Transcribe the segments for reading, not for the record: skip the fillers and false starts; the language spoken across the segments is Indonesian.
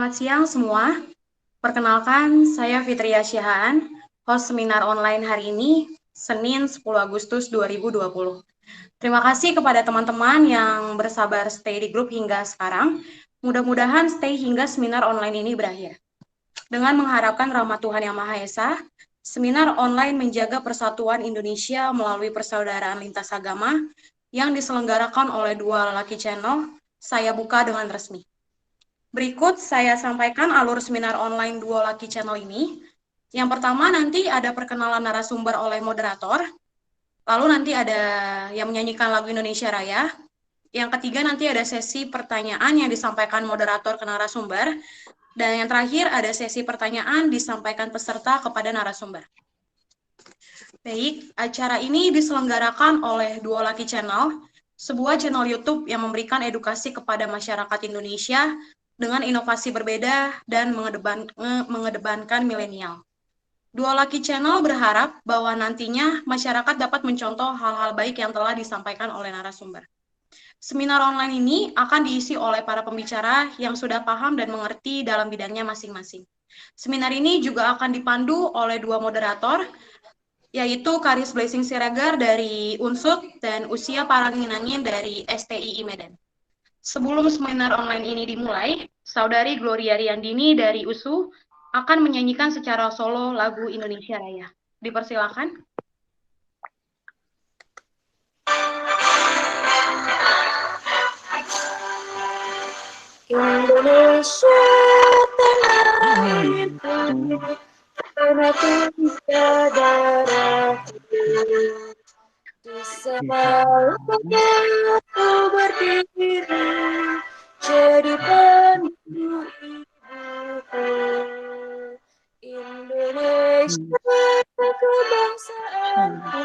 Selamat siang semua. Perkenalkan, saya Fitria Syahaan, host seminar online hari ini, Senin 10 Agustus 2020. Terima kasih kepada teman-teman yang bersabar stay di grup hingga sekarang. Mudah-mudahan stay hingga seminar online ini berakhir. Dengan mengharapkan rahmat Tuhan Yang Maha Esa, seminar online menjaga persatuan Indonesia melalui persaudaraan lintas agama yang diselenggarakan oleh Dua Lelaki Channel, saya buka dengan resmi. Berikut saya sampaikan alur seminar online Dua Laki Channel ini. Yang pertama nanti ada perkenalan narasumber oleh moderator, lalu nanti ada yang menyanyikan lagu Indonesia Raya. Yang ketiga nanti ada sesi pertanyaan yang disampaikan moderator ke narasumber, dan yang terakhir ada sesi pertanyaan disampaikan peserta kepada narasumber. Baik, acara ini diselenggarakan oleh Dua Laki Channel, sebuah channel YouTube yang memberikan edukasi kepada masyarakat Indonesia dengan inovasi berbeda dan mengedepankan milenial. Dua Laki Channel berharap bahwa nantinya masyarakat dapat mencontoh hal-hal baik yang telah disampaikan oleh narasumber. Seminar online ini akan diisi oleh para pembicara yang sudah paham dan mengerti dalam bidangnya masing-masing. Seminar ini juga akan dipandu oleh dua moderator, yaitu Karis Blessing Siregar dari Unsut dan Usia Paranginangin dari STII Medan. Sebelum seminar online ini dimulai, Saudari Gloria Riandini dari USU akan menyanyikan secara solo lagu Indonesia Raya. Dipersilakan. Indonesia tanah itu pernah darahku di semalanya ku berdiri jadi pandu ibuku. Indonesia kebangsaanku,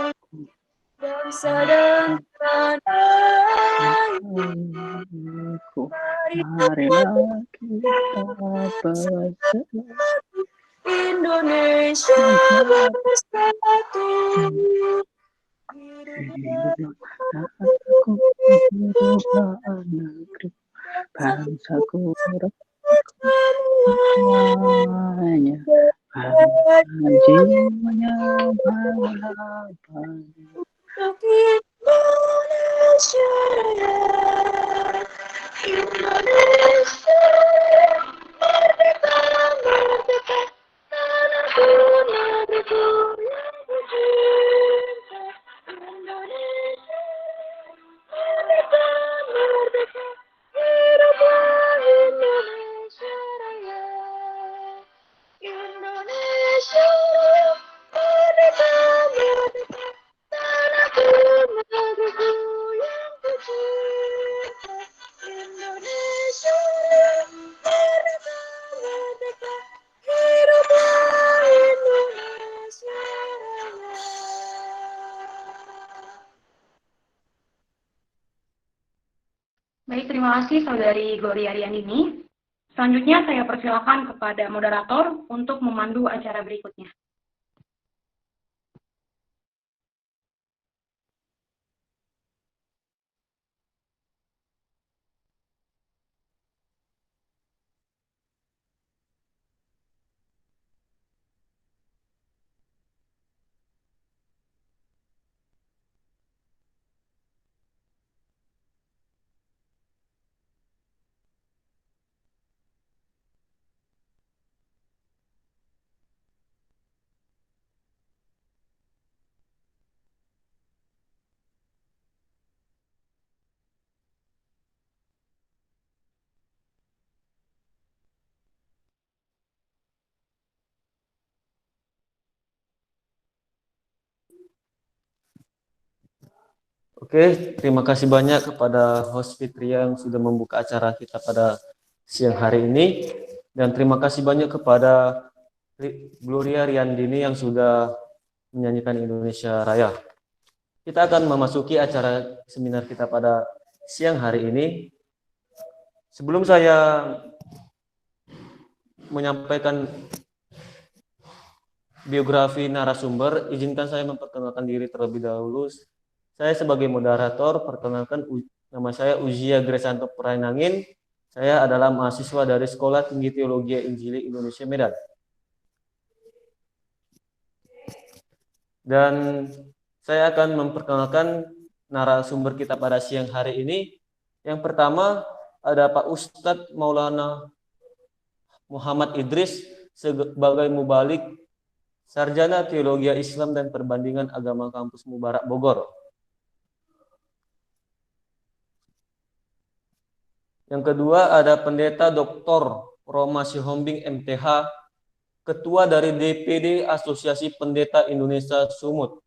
bangsa dan tanah airku. Marilah kita bersatu, Indonesia bersatu. Hiduplah aku, hiduplah anakku, bangsaku semuanya, jiwanya harapan. Untuk Indonesia Raya, Indonesia merdeka, merdeka, tanahku negeriku yang ku cinta. Indonesia merdeka, merdeka, hiduplah Indonesia Raya. Indonesia merdeka, merdeka, tanahku negeriku yang ku cinta. Indonesia merdeka, merdeka, hiduplah Indonesia Raya. Baik, terima kasih Saudari Gloria Riandini. Selanjutnya saya persilakan kepada moderator untuk memandu acara berikutnya. Oke, terima kasih banyak kepada host Fitria yang sudah membuka acara kita pada siang hari ini. Dan terima kasih banyak kepada Gloria Riandini yang sudah menyanyikan Indonesia Raya. Kita akan memasuki acara seminar kita pada siang hari ini. Sebelum saya menyampaikan biografi narasumber, izinkan saya memperkenalkan diri terlebih dahulu. Saya sebagai moderator, perkenalkan nama saya Uzia Gresanto Prainangin. Saya adalah mahasiswa dari Sekolah Tinggi Teologi Injili Indonesia Medan. Dan saya akan memperkenalkan narasumber kita pada siang hari ini. Yang pertama ada Pak Ustadz Maulana Muhammad Idris sebagai mubalik Sarjana Teologi Islam dan Perbandingan Agama Kampus Mubarak Bogor. Yang kedua ada Pendeta Dr. Roma Sihombing MTH, Ketua dari DPD Asosiasi Pendeta Indonesia Sumut,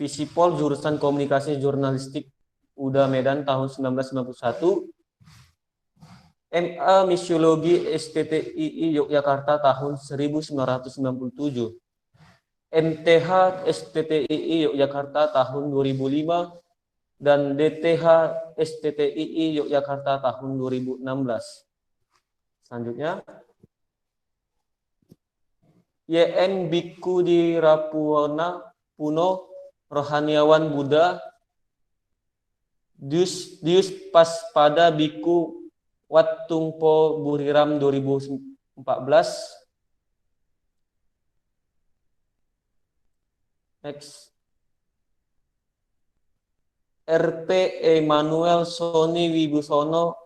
Visipol jurusan Komunikasi Jurnalistik UDA Medan tahun 1991, MA Misiologi STTII Yogyakarta tahun 1997, MTH STTII Yogyakarta tahun 2005, dan DTH STTII Yogyakarta tahun 2016. Selanjutnya, YN Biku di Rapuana Puno Rohaniawan Buddha Dius Paspada Biku Watungpo Buriram 2014. Next. RP Emmanuel Soni Wibusono,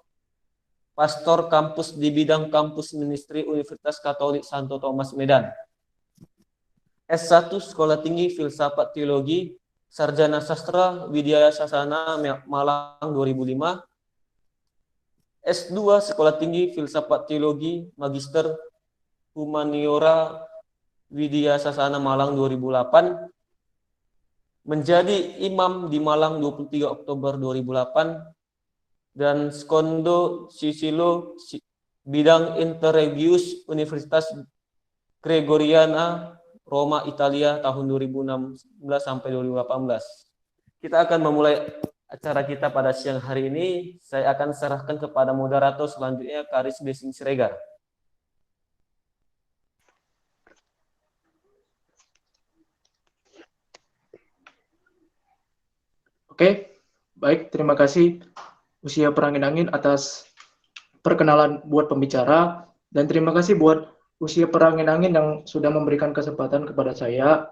Pastor Kampus di bidang Kampus Ministry Universitas Katolik Santo Thomas Medan. S1 Sekolah Tinggi Filsafat Teologi, Sarjana Sastra Widya Sasana Malang 2005. S2 Sekolah Tinggi Filsafat Teologi, Magister Humaniora Widya Sasana Malang 2008. Menjadi imam di Malang 23 Oktober 2008 dan Secondo Sisilo bidang interregius Universitas Gregoriana Roma Italia tahun 2016 sampai 2018. Kita akan memulai acara kita pada siang hari ini. Saya akan serahkan kepada moderator selanjutnya, Karis Blessing Siregar. Oke, baik, terima kasih Usia Perangin-Angin atas perkenalan buat pembicara, dan terima kasih buat Usia Perangin-Angin yang sudah memberikan kesempatan kepada saya.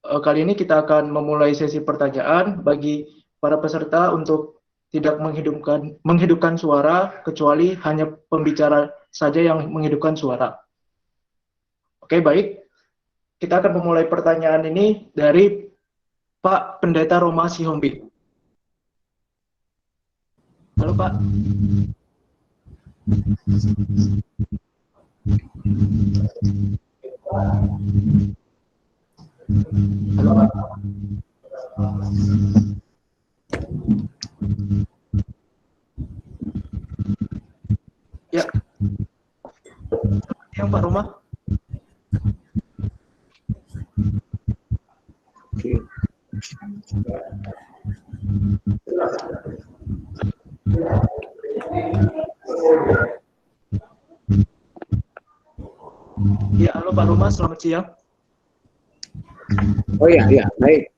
Kali ini kita akan memulai sesi pertanyaan bagi para peserta untuk tidak menghidupkan suara, kecuali hanya pembicara saja yang menghidupkan suara. Oke, baik. Kita akan memulai pertanyaan ini dari Pak Pendeta Roma Sihombing. Halo Pak. Halo Pak. Ya. Yang Pak Roma. Oke. Ya, halo Pak Roma, selamat siang. Oh ya, baik.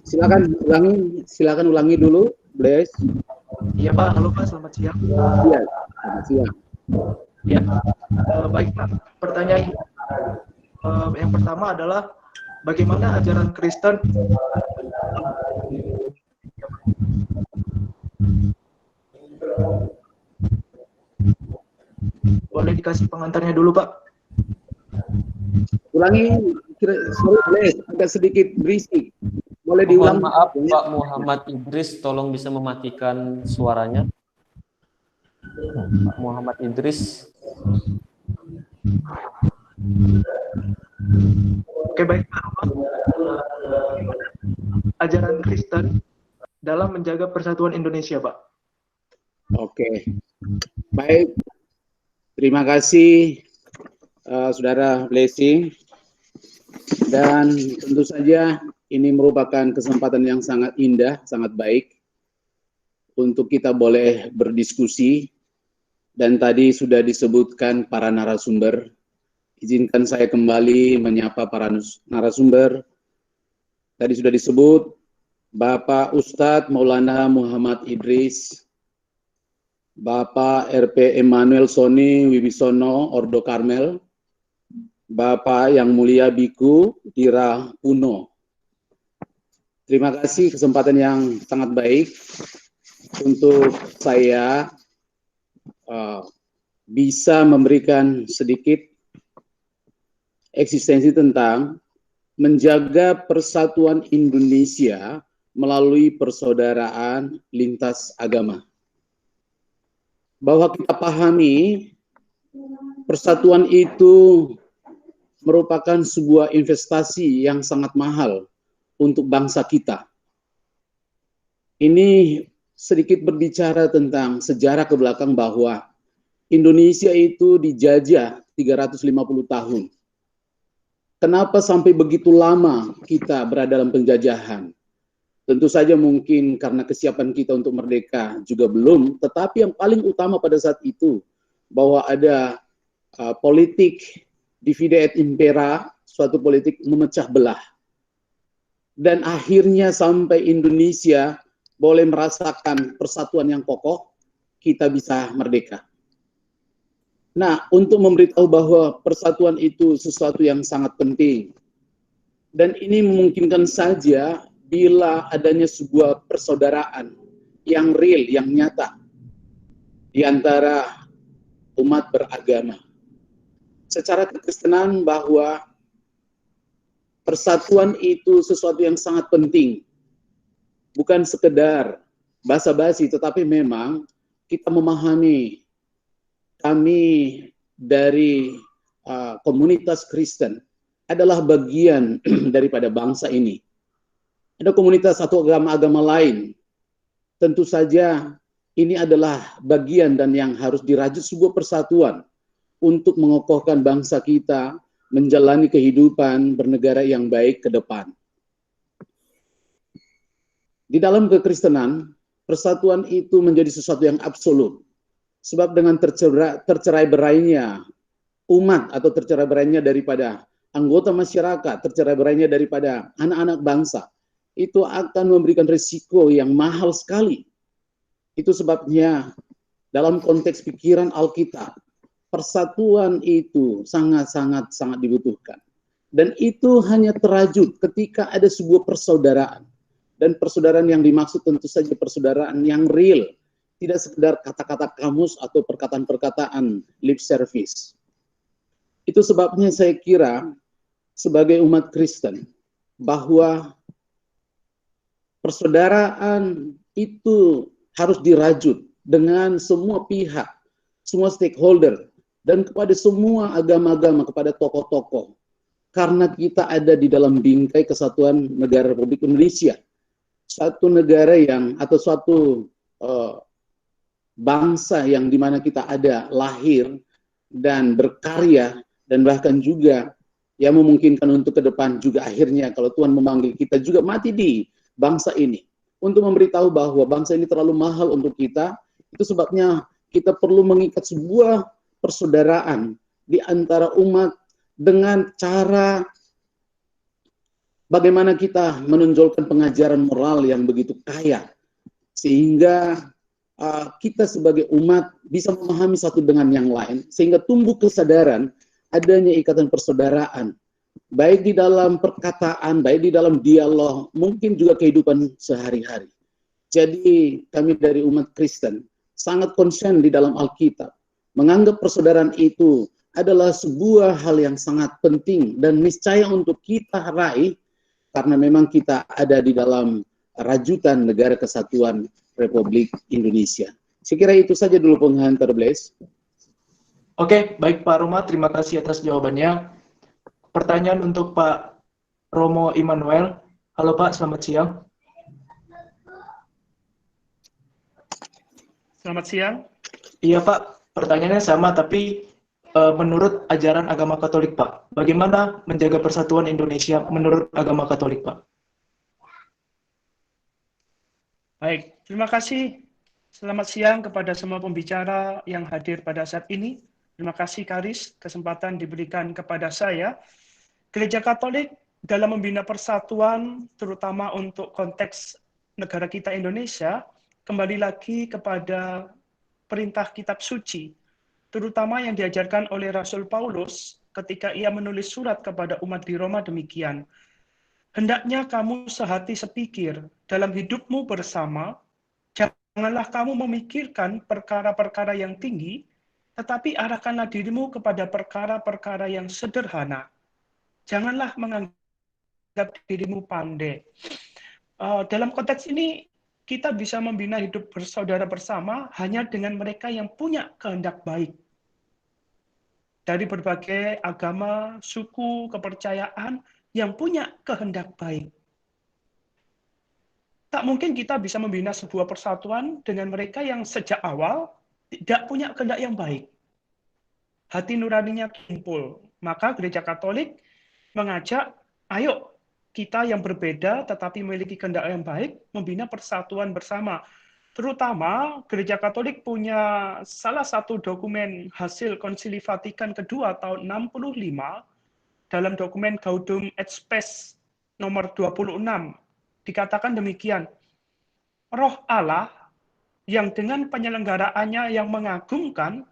Silakan ulangi dulu, Bless. Iya Pak, halo Pak, selamat siang. Iya, selamat siang. Ya, baik Pak. Pertanyaan yang pertama adalah bagaimana ajaran Kristen boleh dikasih pengantarnya dulu Pak? Ulangi, sorry Bless, agak sedikit berisik. Boleh diulang? Mohon maaf Pak Muhammad Idris, tolong bisa mematikan suaranya. Pak Muhammad Idris. Oke, baik Pak. Ajaran Kristen dalam menjaga persatuan Indonesia, Pak. Oke, baik. Terima kasih Saudara Blessing. Dan tentu saja ini merupakan kesempatan yang sangat indah, sangat baik untuk kita boleh berdiskusi. Dan tadi sudah disebutkan para narasumber. Izinkan saya kembali menyapa para narasumber. Tadi sudah disebut Bapak Ustadz Maulana Muhammad Idris, Bapak RP Emmanuel Soni Wibisono Ordo Karmel, Bapak Yang Mulia Biku Dira Uno. Terima kasih kesempatan yang sangat baik untuk saya bisa memberikan sedikit eksistensi tentang menjaga persatuan Indonesia melalui persaudaraan lintas agama. Bahwa kita pahami persatuan itu merupakan sebuah investasi yang sangat mahal untuk bangsa kita. Ini sedikit berbicara tentang sejarah ke belakang bahwa Indonesia itu dijajah 350 tahun. Kenapa sampai begitu lama kita berada dalam penjajahan? Tentu saja mungkin karena kesiapan kita untuk merdeka juga belum, tetapi yang paling utama pada saat itu bahwa ada politik divide et impera, suatu politik memecah belah. Dan akhirnya sampai Indonesia boleh merasakan persatuan yang kokoh, kita bisa merdeka. Nah, untuk memberitahu bahwa persatuan itu sesuatu yang sangat penting. Dan ini memungkinkan saja bila adanya sebuah persaudaraan yang real, yang nyata di antara umat beragama. Secara kekristenan bahwa persatuan itu sesuatu yang sangat penting. Bukan sekedar basa-basi, tetapi memang kita memahami kami dari komunitas Kristen adalah bagian daripada bangsa ini. Ada komunitas atau agama-agama lain. Tentu saja ini adalah bagian dan yang harus dirajut sebuah persatuan untuk mengokohkan bangsa kita menjalani kehidupan bernegara yang baik ke depan. Di dalam kekristenan, persatuan itu menjadi sesuatu yang absolut. Sebab dengan tercerai berainya umat atau tercerai berainya daripada anggota masyarakat, tercerai berainya daripada anak-anak bangsa, itu akan memberikan risiko yang mahal sekali. Itu sebabnya dalam konteks pikiran Alkitab, persatuan itu sangat-sangat dibutuhkan. Dan itu hanya terajut ketika ada sebuah persaudaraan. Dan persaudaraan yang dimaksud tentu saja persaudaraan yang real. Tidak sekedar kata-kata kamus atau perkataan-perkataan lip service. Itu sebabnya saya kira sebagai umat Kristen bahwa persaudaraan itu harus dirajut dengan semua pihak, semua stakeholder, dan kepada semua agama-agama, kepada tokoh-tokoh. Karena kita ada di dalam bingkai kesatuan negara Republik Indonesia. Satu negara yang, atau suatu bangsa yang dimana kita ada lahir dan berkarya dan bahkan juga yang memungkinkan untuk ke depan juga akhirnya kalau Tuhan memanggil kita juga mati di bangsa ini untuk memberitahu bahwa bangsa ini terlalu mahal untuk kita. Itu sebabnya kita perlu mengikat sebuah persaudaraan di antara umat dengan cara bagaimana kita menonjolkan pengajaran moral yang begitu kaya sehingga kita sebagai umat bisa memahami satu dengan yang lain, sehingga tumbuh kesadaran adanya ikatan persaudaraan, baik di dalam perkataan, baik di dalam dialog, mungkin juga kehidupan sehari-hari. Jadi kami dari umat Kristen sangat konsen di dalam Alkitab, menganggap persaudaraan itu adalah sebuah hal yang sangat penting dan niscaya untuk kita raih, karena memang kita ada di dalam rajutan Negara Kesatuan Republik Indonesia. Saya kira itu saja dulu penghantar Blaise. Oke, baik Pak Roma, terima kasih atas jawabannya. Pertanyaan untuk Pak Romo Immanuel. Halo Pak, selamat siang. Selamat siang. Iya Pak, pertanyaannya sama tapi menurut ajaran agama Katolik Pak, bagaimana menjaga persatuan Indonesia menurut agama Katolik Pak? Baik, terima kasih. Selamat siang kepada semua pembicara yang hadir pada saat ini. Terima kasih Karis, kesempatan diberikan kepada saya. Gereja Katolik dalam membina persatuan, terutama untuk konteks negara kita Indonesia, kembali lagi kepada perintah kitab suci, terutama yang diajarkan oleh Rasul Paulus ketika ia menulis surat kepada umat di Roma demikian. Hendaknya kamu sehati sepikir dalam hidupmu bersama, janganlah kamu memikirkan perkara-perkara yang tinggi, tetapi arahkanlah dirimu kepada perkara-perkara yang sederhana. Janganlah menganggap dirimu pandai. Dalam konteks ini, kita bisa membina hidup bersaudara bersama hanya dengan mereka yang punya kehendak baik. Dari berbagai agama, suku, kepercayaan yang punya kehendak baik. Tak mungkin kita bisa membina sebuah persatuan dengan mereka yang sejak awal tidak punya kehendak yang baik. Hati nuraninya tumpul. Maka Gereja Katolik mengajak, ayo kita yang berbeda tetapi memiliki kehendak yang baik, membina persatuan bersama. Terutama Gereja Katolik punya salah satu dokumen hasil Konsili Vatikan kedua tahun 65, dalam dokumen Gaudium et Spes nomor 26, dikatakan demikian, Roh Allah yang dengan penyelenggaraannya yang mengagumkan,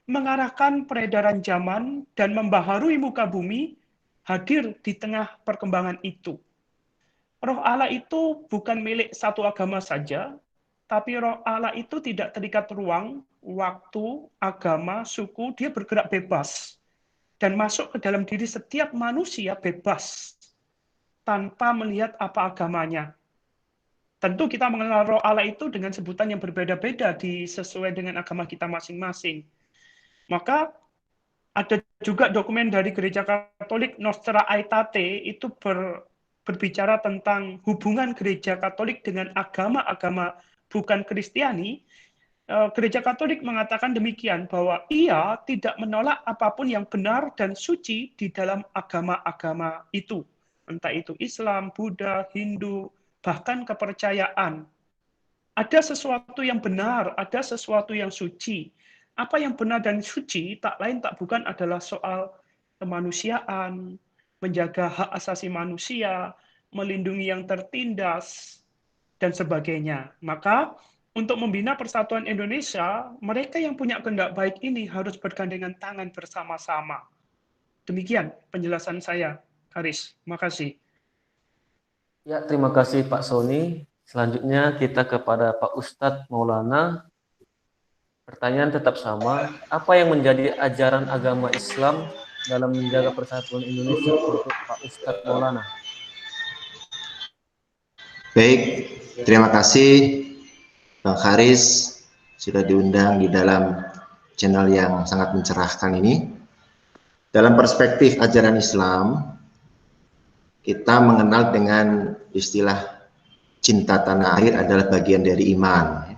mengarahkan peredaran zaman dan membaharui muka bumi, hadir di tengah perkembangan itu. Roh Allah itu bukan milik satu agama saja, tapi Roh Allah itu tidak terikat ruang, waktu, agama, suku, dia bergerak bebas dan masuk ke dalam diri setiap manusia bebas tanpa melihat apa agamanya. Tentu kita mengenal Roh Allah itu dengan sebutan yang berbeda-beda sesuai dengan agama kita masing-masing. Maka ada juga dokumen dari Gereja Katolik Nostra Aetate itu berbicara tentang hubungan Gereja Katolik dengan agama-agama bukan Kristiani. Gereja Katolik mengatakan demikian, bahwa ia tidak menolak apapun yang benar dan suci di dalam agama-agama itu. Entah itu Islam, Buddha, Hindu, bahkan kepercayaan. Ada sesuatu yang benar, ada sesuatu yang suci. Apa yang benar dan suci tak lain tak bukan adalah soal kemanusiaan, menjaga hak asasi manusia, melindungi yang tertindas, dan sebagainya. Maka untuk membina persatuan Indonesia, mereka yang punya kehendak baik ini harus bergandengan tangan bersama-sama. Demikian penjelasan saya, Karis. Makasih. Ya, terima kasih Pak Sony. Selanjutnya kita kepada Pak Ustadz Maulana. Pertanyaan tetap sama, apa yang menjadi ajaran agama Islam dalam menjaga persatuan Indonesia untuk Pak Ustadz Maulana? Baik, terima kasih Bang Haris sudah diundang di dalam channel yang sangat mencerahkan ini. Dalam perspektif ajaran Islam, kita mengenal dengan istilah cinta tanah air adalah bagian dari iman.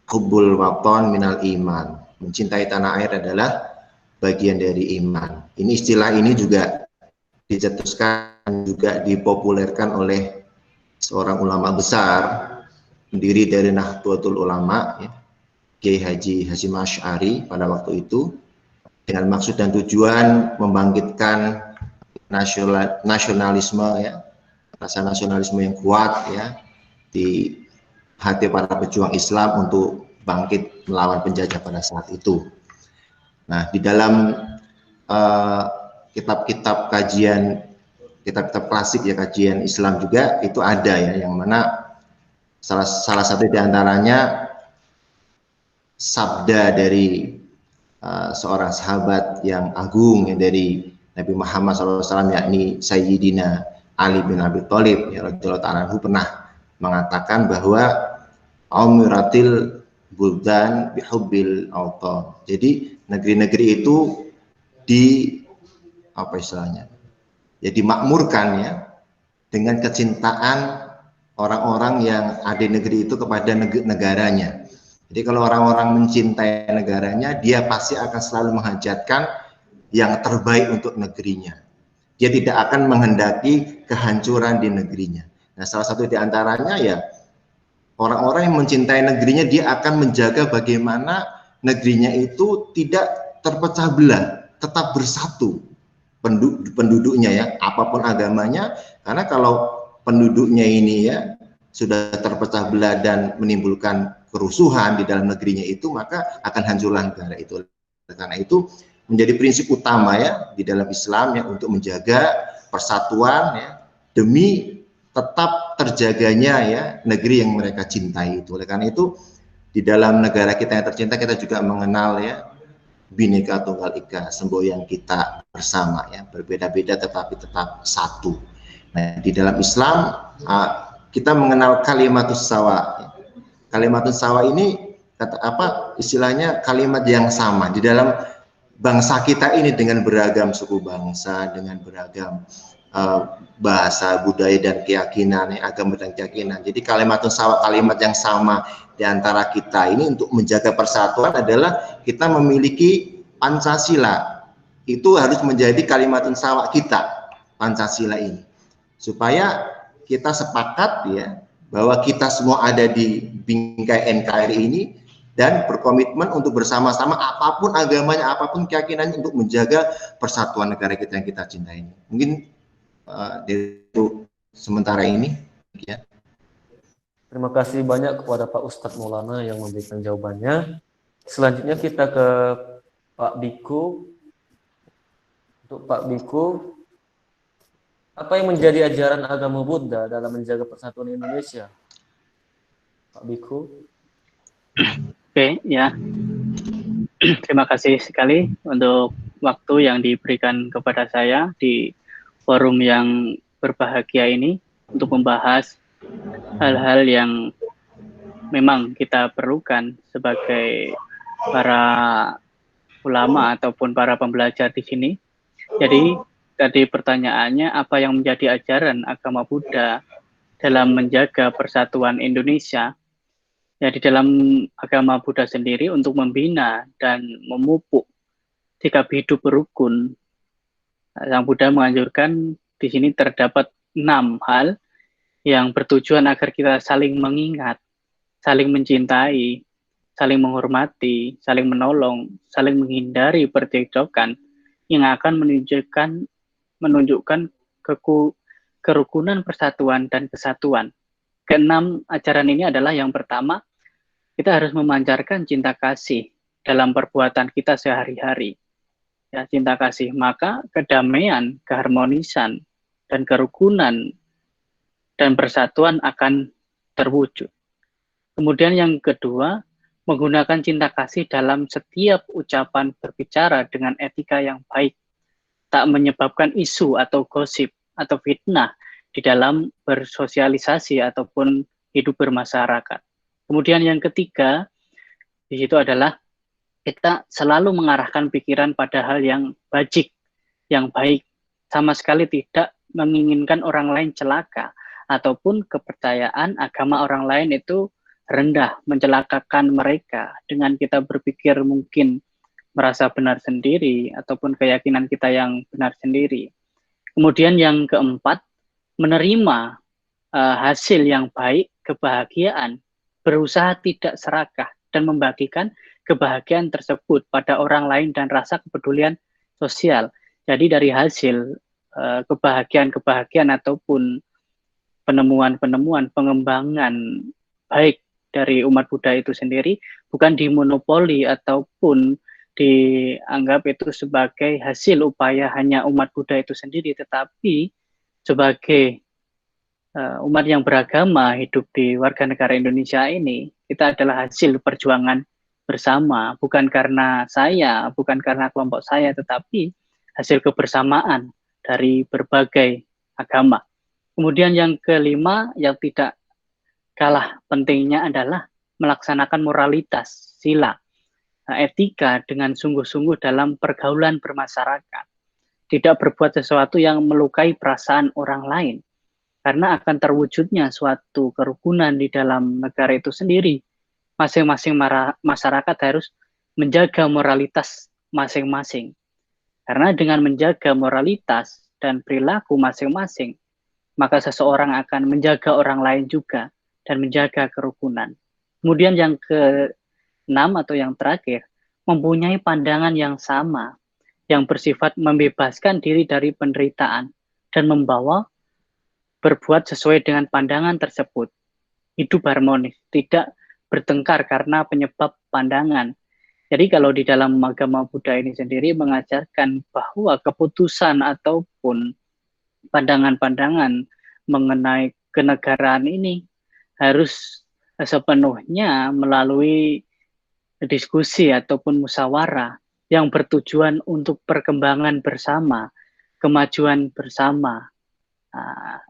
Hubbul waton minal iman. Mencintai tanah air adalah bagian dari iman. Ini istilah ini juga dicetuskan, juga dipopulerkan oleh seorang ulama besar, pendiri dari Nahdlatul Ulama, ya, Kiai Haji Hasyim Asy'ari pada waktu itu, dengan maksud dan tujuan membangkitkan nasionalisme, ya, rasa nasionalisme yang kuat, ya, di hati para pejuang Islam untuk bangkit melawan penjajah pada saat itu. Nah, di dalam kitab-kitab kajian, kitab-kitab klasik ya kajian Islam juga itu ada ya, yang mana salah satu diantaranya sabda dari seorang sahabat yang agung ya, dari Nabi Muhammad SAW, yakni Sayyidina Ali bin Abi Thalib ya, radhiyallahu ta'ala anhu, pernah mengatakan bahwa Umiratil buldan bihubbil autan. Jadi negeri-negeri itu dimakmurkan ya dengan kecintaan orang-orang yang ada di negeri itu kepada negaranya. Jadi kalau orang-orang mencintai negaranya, dia pasti akan selalu menghajatkan yang terbaik untuk negerinya. Dia tidak akan menghendaki kehancuran di negerinya. Nah, salah satu di antaranya ya orang-orang yang mencintai negerinya, dia akan menjaga bagaimana negerinya itu tidak terpecah belah, tetap bersatu penduduknya ya, apapun agamanya. Karena kalau penduduknya ini ya sudah terpecah belah dan menimbulkan kerusuhan di dalam negerinya itu, maka akan hancurlah negara itu. Karena itu menjadi prinsip utama ya di dalam Islam ya, untuk menjaga persatuan ya, demi tetap terjaganya ya negeri yang mereka cintai itu. Oleh karena itu di dalam negara kita yang tercinta, kita juga mengenal ya Bhinneka Tunggal Ika, semboyan kita bersama ya, berbeda-beda tetapi tetap satu. Nah, di dalam Islam kita mengenal kalimatus sawa. Kalimatus sawa ini istilahnya kalimat yang sama di dalam bangsa kita ini, dengan beragam suku bangsa, dengan beragam bahasa, budaya dan keyakinan, agama dan keyakinan. Jadi kalimatun sawa, kalimat yang sama di antara kita ini untuk menjaga persatuan adalah kita memiliki Pancasila. Itu harus menjadi kalimatun sawa kita, Pancasila ini. Supaya kita sepakat ya bahwa kita semua ada di bingkai NKRI ini dan berkomitmen untuk bersama-sama, apapun agamanya, apapun keyakinannya, untuk menjaga persatuan negara kita yang kita cintai ini. Mungkin untuk sementara ini ya. Terima kasih banyak kepada Pak Ustadz Maulana yang memberikan jawabannya. Selanjutnya kita ke Pak Biku. Untuk Pak Biku, apa yang menjadi ajaran agama Buddha dalam menjaga persatuan Indonesia? Pak Biku. Oke, ya. Terima kasih sekali untuk waktu yang diberikan kepada saya di forum yang berbahagia ini untuk membahas hal-hal yang memang kita perlukan sebagai para ulama ataupun para pembelajar di sini. Jadi tadi pertanyaannya, apa yang menjadi ajaran agama Buddha dalam menjaga persatuan Indonesia? Ya, di dalam agama Buddha sendiri untuk membina dan memupuk sikap hidup berukun, Sang Buddha menganjurkan di sini terdapat 6 hal yang bertujuan agar kita saling mengingat, saling mencintai, saling menghormati, saling menolong, saling menghindari percekcokan yang akan menunjukkan kerukunan, persatuan, dan kesatuan. Keenam ajaran ini adalah yang pertama, kita harus memancarkan cinta kasih dalam perbuatan kita sehari-hari. Ya, cinta kasih, maka kedamaian, keharmonisan, dan kerukunan dan persatuan akan terwujud. Kemudian yang kedua, menggunakan cinta kasih dalam setiap ucapan berbicara dengan etika yang baik, tak menyebabkan isu atau gosip atau fitnah di dalam bersosialisasi ataupun hidup bermasyarakat. Kemudian yang ketiga, di situ adalah kita selalu mengarahkan pikiran pada hal yang bajik, yang baik, sama sekali tidak menginginkan orang lain celaka, ataupun kepercayaan agama orang lain itu rendah, mencelakakan mereka dengan kita berpikir mungkin merasa benar sendiri, ataupun keyakinan kita yang benar sendiri. Kemudian yang keempat, menerima hasil yang baik, kebahagiaan, berusaha tidak serakah, dan membagikan kebahagiaan tersebut pada orang lain dan rasa kepedulian sosial. Jadi dari hasil kebahagiaan ataupun penemuan-penemuan, pengembangan baik dari umat Buddha itu sendiri, bukan dimonopoli ataupun dianggap itu sebagai hasil upaya hanya umat Buddha itu sendiri, tetapi sebagai umat yang beragama hidup di warga negara Indonesia ini, kita adalah hasil perjuangan bersama, bukan karena saya, bukan karena kelompok saya, tetapi hasil kebersamaan dari berbagai agama. Kemudian yang kelima, yang tidak kalah pentingnya adalah melaksanakan moralitas, sila, etika dengan sungguh-sungguh dalam pergaulan bermasyarakat. Tidak berbuat sesuatu yang melukai perasaan orang lain, karena akan terwujudnya suatu kerukunan di dalam negara itu sendiri. Masing-masing masyarakat harus menjaga moralitas masing-masing. Karena dengan menjaga moralitas dan perilaku masing-masing, maka seseorang akan menjaga orang lain juga dan menjaga kerukunan. Kemudian yang ke-6 atau yang terakhir, mempunyai pandangan yang sama, yang bersifat membebaskan diri dari penderitaan dan membawa berbuat sesuai dengan pandangan tersebut. Hidup harmonis, tidak bertengkar karena penyebab pandangan. Jadi kalau di dalam agama Buddha ini sendiri mengajarkan bahwa keputusan ataupun pandangan-pandangan mengenai kenegaraan ini harus sepenuhnya melalui diskusi ataupun musyawarah yang bertujuan untuk perkembangan bersama, kemajuan bersama.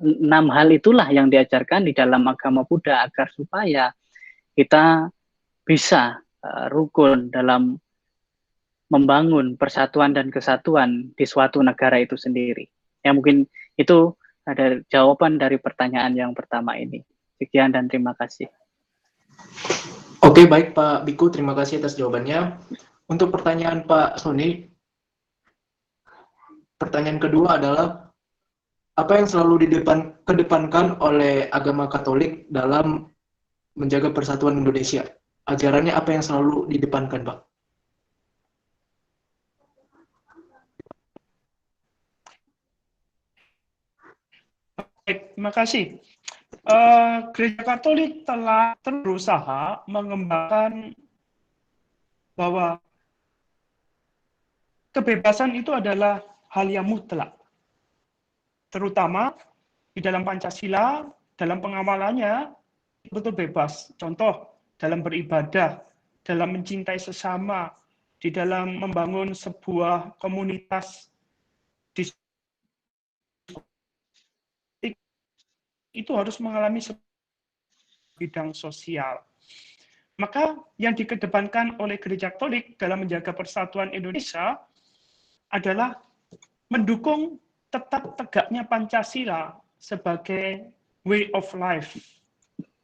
6 hal itulah yang diajarkan di dalam agama Buddha agar supaya kita bisa rukun dalam membangun persatuan dan kesatuan di suatu negara itu sendiri. Ya mungkin itu ada jawaban dari pertanyaan yang pertama ini. Sekian dan terima kasih. Oke, baik Pak Biku, terima kasih atas jawabannya. Untuk pertanyaan Pak Sony, pertanyaan kedua adalah, apa yang selalu kedepankan oleh agama Katolik dalam menjaga persatuan Indonesia? Ajarannya apa yang selalu didepankan, Pak? Baik, terima kasih. Gereja Katolik telah berusaha mengembangkan bahwa kebebasan itu adalah hal yang mutlak. Terutama di dalam Pancasila, dalam pengawalannya betul bebas. Contoh, dalam beribadah, dalam mencintai sesama, di dalam membangun sebuah komunitas, itu harus mengalami bidang sosial. Maka yang dikedepankan oleh Gereja Katolik dalam menjaga persatuan Indonesia adalah mendukung tetap tegaknya Pancasila sebagai way of life.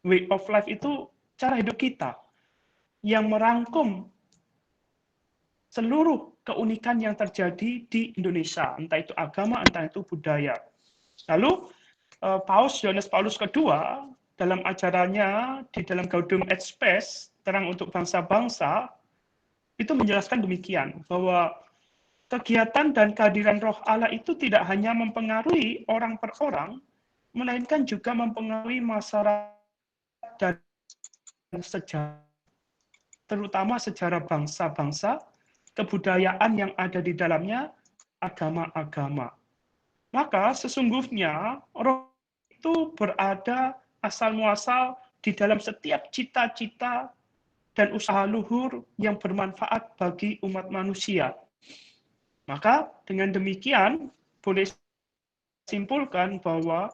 Way of life itu cara hidup kita yang merangkum seluruh keunikan yang terjadi di Indonesia, entah itu agama, entah itu budaya. Lalu Paus Yohanes Paulus II dalam ajarannya di dalam Gaudium et Spes, terang untuk bangsa-bangsa, itu menjelaskan demikian, bahwa kegiatan dan kehadiran Roh Allah itu tidak hanya mempengaruhi orang per orang, melainkan juga mempengaruhi masyarakat dan sejarah, terutama sejarah bangsa-bangsa, kebudayaan yang ada di dalamnya, agama-agama. Maka sesungguhnya Roh itu berada asal-muasal di dalam setiap cita-cita dan usaha luhur yang bermanfaat bagi umat manusia. Maka dengan demikian boleh simpulkan bahwa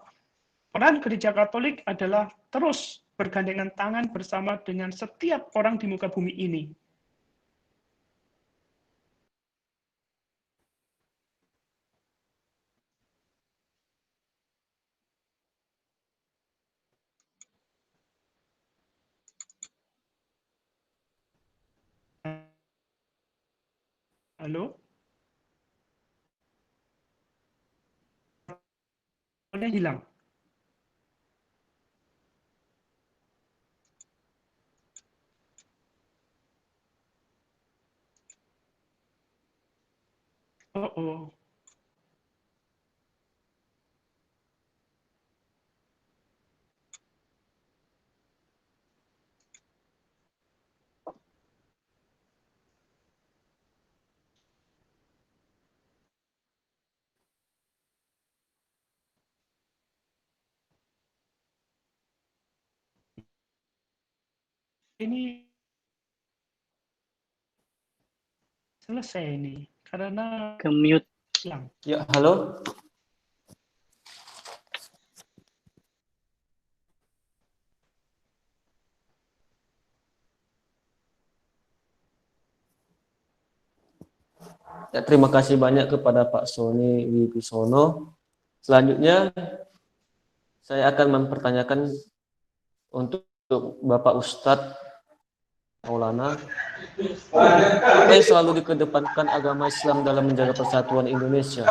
peran Gereja Katolik adalah terus bergandengan tangan bersama dengan setiap orang di muka bumi ini. Halo? Suaranya hilang. Oh. Ini selesai ini karena Ke-mute. hilang. Ya, halo. Ya, terima kasih banyak kepada Pak Sony Wibisono. Selanjutnya, saya akan mempertanyakan untuk Bapak Ustadz Maulana, apa yang selalu dikedepankan agama Islam dalam menjaga persatuan Indonesia?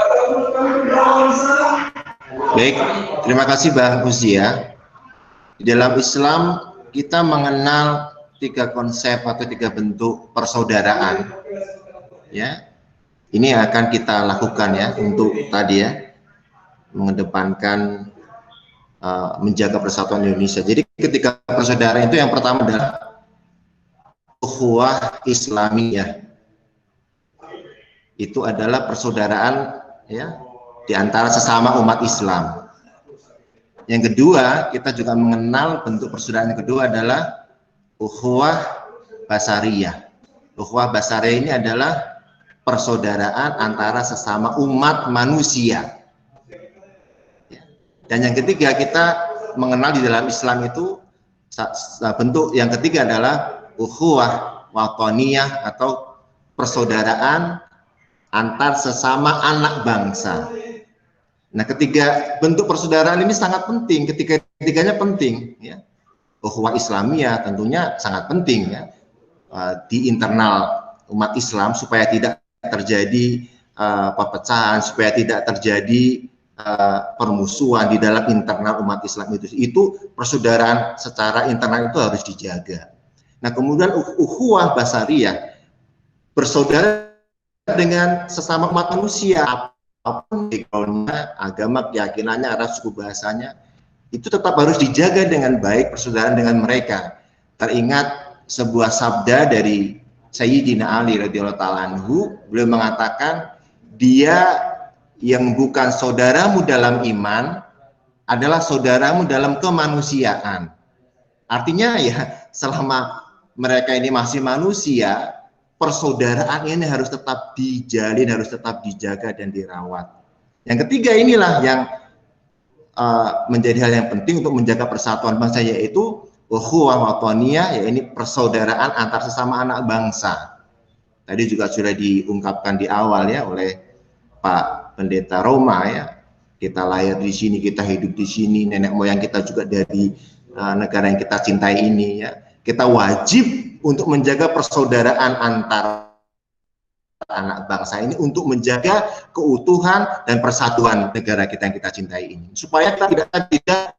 Baik, terima kasih Mbak Huzia. Di dalam Islam kita mengenal 3 konsep atau 3 bentuk persaudaraan. Ya, ini akan kita lakukan ya untuk tadi ya mengedepankan menjaga persatuan Indonesia. Jadi ketika persaudaraan itu yang pertama adalah ukhuwah Islamiyah. Itu adalah persaudaraan ya di antara sesama umat Islam. Yang kedua, kita juga mengenal bentuk persaudaraan yang kedua adalah ukhuwah basariyah. Ukhuwah basariyah ini adalah persaudaraan antara sesama umat manusia. Dan yang ketiga, kita mengenal di dalam Islam itu bentuk yang ketiga adalah ukhuwah wataniyah atau persaudaraan antar sesama anak bangsa. Nah, ketiga bentuk persaudaraan ini sangat penting, ketiga-tiganya penting ya. Ukhuwah Islamiyah tentunya sangat penting ya di internal umat Islam supaya tidak terjadi perpecahan, supaya tidak terjadi permusuhan di dalam internal umat Islam itu persaudaraan secara internal itu harus dijaga. Nah, kemudian ukhuwah basariyah, bersaudara dengan sesama umat manusia, apapun backgroundnya, agama, keyakinannya, ras, suku, bahasanya, itu tetap harus dijaga dengan baik persaudaraan dengan mereka. Teringat sebuah sabda dari Sayyidina Ali radhiyallahu ta'ala anhu, beliau mengatakan, dia yang bukan saudaramu dalam iman adalah saudaramu dalam kemanusiaan. Artinya ya, selama mereka ini masih manusia, persaudaraan ini harus tetap dijalin, harus tetap dijaga dan dirawat. Yang ketiga inilah yang menjadi hal yang penting untuk menjaga persatuan bangsa, yaitu ukhuwah wataniyah, yaitu persaudaraan antar sesama anak bangsa. Tadi juga sudah diungkapkan di awal ya oleh Pak Pendeta Roma ya. Kita lahir di sini, kita hidup di sini, nenek moyang kita juga dari negara yang kita cintai ini ya. Kita wajib untuk menjaga persaudaraan antar anak bangsa ini untuk menjaga keutuhan dan persatuan negara kita yang kita cintai ini. Supaya kita tidak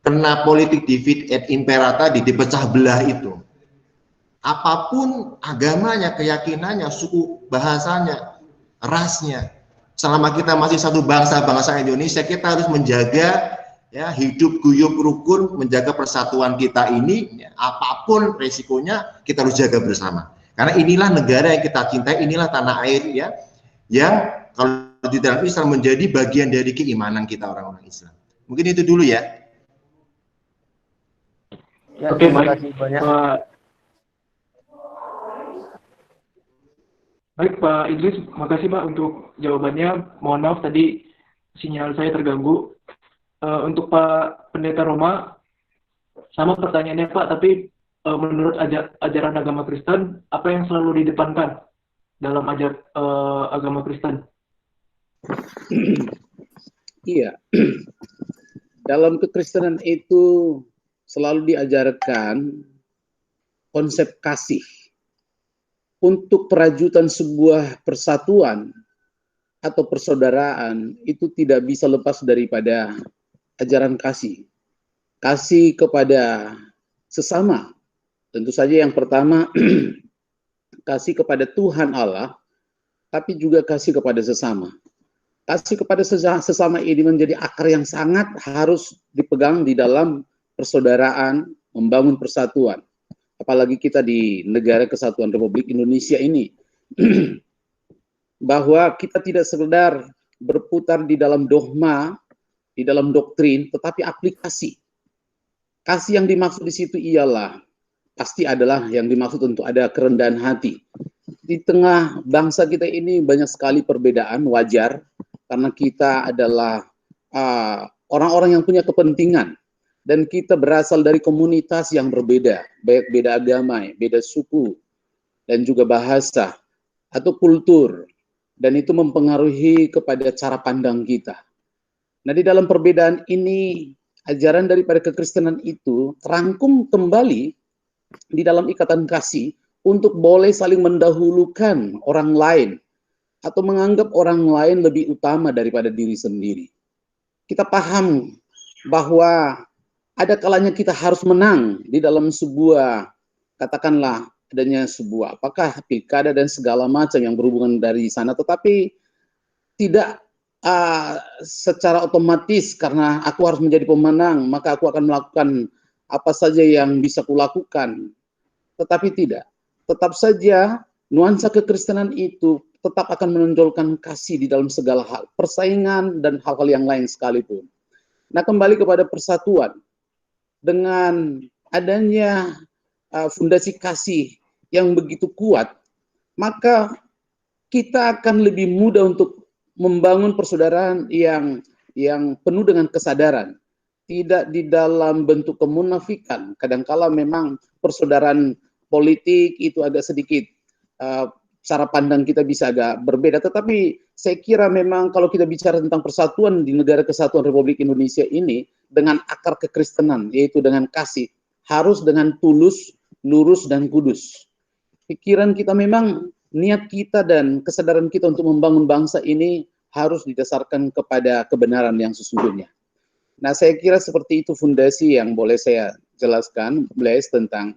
kena politik divide et impera tadi, dipecah belah itu. Apapun agamanya, keyakinannya, suku bahasanya, rasnya, selama kita masih satu bangsa Indonesia, kita harus menjaga ya, hidup guyup rukun, menjaga persatuan kita ini, ya, apapun resikonya kita harus jaga bersama. Karena inilah negara yang kita cintai, inilah tanah air ya, yang kalau di dalam Islam menjadi bagian dari keimanan kita orang-orang Islam. Mungkin itu dulu ya. Ya, Oke, terima baik. kasih banyak. Baik Pak Idris, makasih Pak untuk jawabannya. Mohon maaf tadi sinyal saya terganggu. Untuk Pak Pendeta Roma, sama pertanyaannya Pak, tapi menurut ajaran agama Kristen, apa yang selalu didepankan dalam agama Kristen? Iya, dalam kekristenan itu selalu diajarkan konsep kasih. Untuk perajutan sebuah persatuan atau persaudaraan itu tidak bisa lepas daripada ajaran kasih. Kasih kepada sesama. Tentu saja yang pertama kasih kepada Tuhan Allah, tapi juga kasih kepada sesama. Kasih kepada sesama ini menjadi akar yang sangat harus dipegang di dalam persaudaraan, membangun persatuan. Apalagi kita di negara kesatuan Republik Indonesia ini, bahwa kita tidak sekedar berputar di dalam dogma, di dalam doktrin, tetapi aplikasi. Kasih yang dimaksud di situ ialah, pasti adalah yang dimaksud untuk ada kerendahan hati. Di tengah bangsa kita ini banyak sekali perbedaan, wajar, karena kita adalah orang-orang yang punya kepentingan. Dan kita berasal dari komunitas yang berbeda, baik beda agama, beda suku, dan juga bahasa, atau kultur. Dan itu mempengaruhi kepada cara pandang kita. Nah, di dalam perbedaan ini, ajaran daripada kekristenan itu terangkum kembali di dalam ikatan kasih untuk boleh saling mendahulukan orang lain, atau menganggap orang lain lebih utama daripada diri sendiri. Kita paham bahwa ada kalanya kita harus menang di dalam sebuah, katakanlah adanya sebuah, apakah pilkada dan segala macam yang berhubungan dari sana, tetapi tidak secara otomatis karena aku harus menjadi pemenang, maka aku akan melakukan apa saja yang bisa kulakukan. Tetapi tidak. Tetap saja nuansa kekristenan itu tetap akan menonjolkan kasih di dalam segala hal, persaingan dan hal-hal yang lain sekalipun. Nah, kembali kepada persatuan. Dengan adanya fondasi kasih yang begitu kuat, maka kita akan lebih mudah untuk membangun persaudaraan yang penuh dengan kesadaran, tidak di dalam bentuk kemunafikan. Kadangkala memang persaudaraan politik itu agak sedikit cara pandang kita bisa agak berbeda, tetapi saya kira memang kalau kita bicara tentang persatuan di Negara Kesatuan Republik Indonesia ini dengan akar kekristenan, yaitu dengan kasih, harus dengan tulus, lurus, dan kudus. Pikiran kita memang, niat kita dan kesadaran kita untuk membangun bangsa ini harus didasarkan kepada kebenaran yang sesungguhnya. Nah, saya kira seperti itu fondasi yang boleh saya jelaskan, Blaise, tentang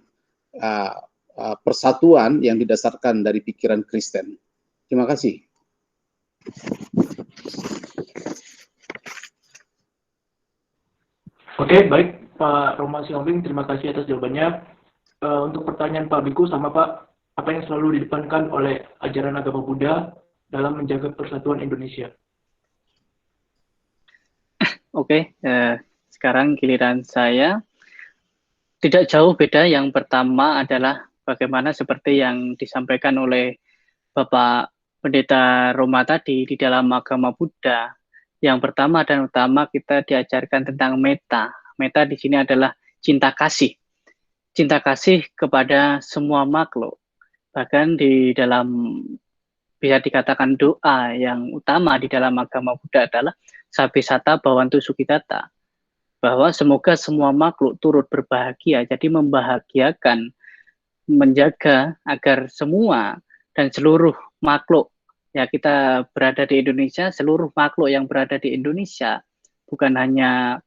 persatuan yang didasarkan dari pikiran Kristen. Terima kasih. Oke, baik Pak Roma Siombing, terima kasih atas jawabannya. Untuk pertanyaan Pak Biku sama Pak, apa yang selalu didepankan oleh ajaran agama Buddha dalam menjaga persatuan Indonesia? Oke, sekarang giliran saya. Tidak jauh beda. Yang pertama adalah bagaimana seperti yang disampaikan oleh Bapak Pendeta Roma tadi di dalam agama Buddha. Yang pertama dan utama kita diajarkan tentang metta. Metta di sini adalah cinta kasih. Cinta kasih kepada semua makhluk. Bahkan di dalam bisa dikatakan doa yang utama di dalam agama Buddha adalah Sabesata Bhavantu Sukhitata. Bahwa semoga semua makhluk turut berbahagia, jadi membahagiakan, menjaga agar semua dan seluruh makhluk, ya kita berada di Indonesia, seluruh makhluk yang berada di Indonesia, bukan hanya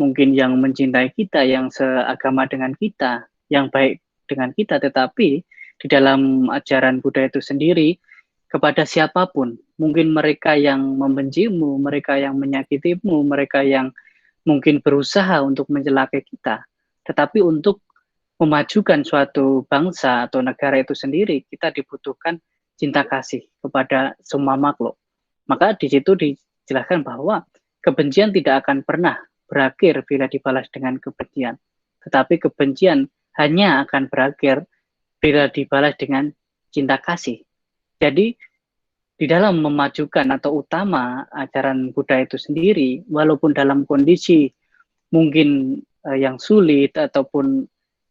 mungkin yang mencintai kita, yang seagama dengan kita, yang baik dengan kita, tetapi di dalam ajaran Buddha itu sendiri, kepada siapapun, mungkin mereka yang membencimu, mereka yang menyakitimu, mereka yang mungkin berusaha untuk mencelakai kita, tetapi untuk memajukan suatu bangsa atau negara itu sendiri, kita dibutuhkan cinta kasih kepada semua makhluk. Maka di situ dijelaskan bahwa kebencian tidak akan pernah berakhir bila dibalas dengan kebencian, tetapi kebencian hanya akan berakhir bila dibalas dengan cinta kasih. Jadi di dalam memajukan atau utama ajaran Buddha itu sendiri, walaupun dalam kondisi mungkin yang sulit ataupun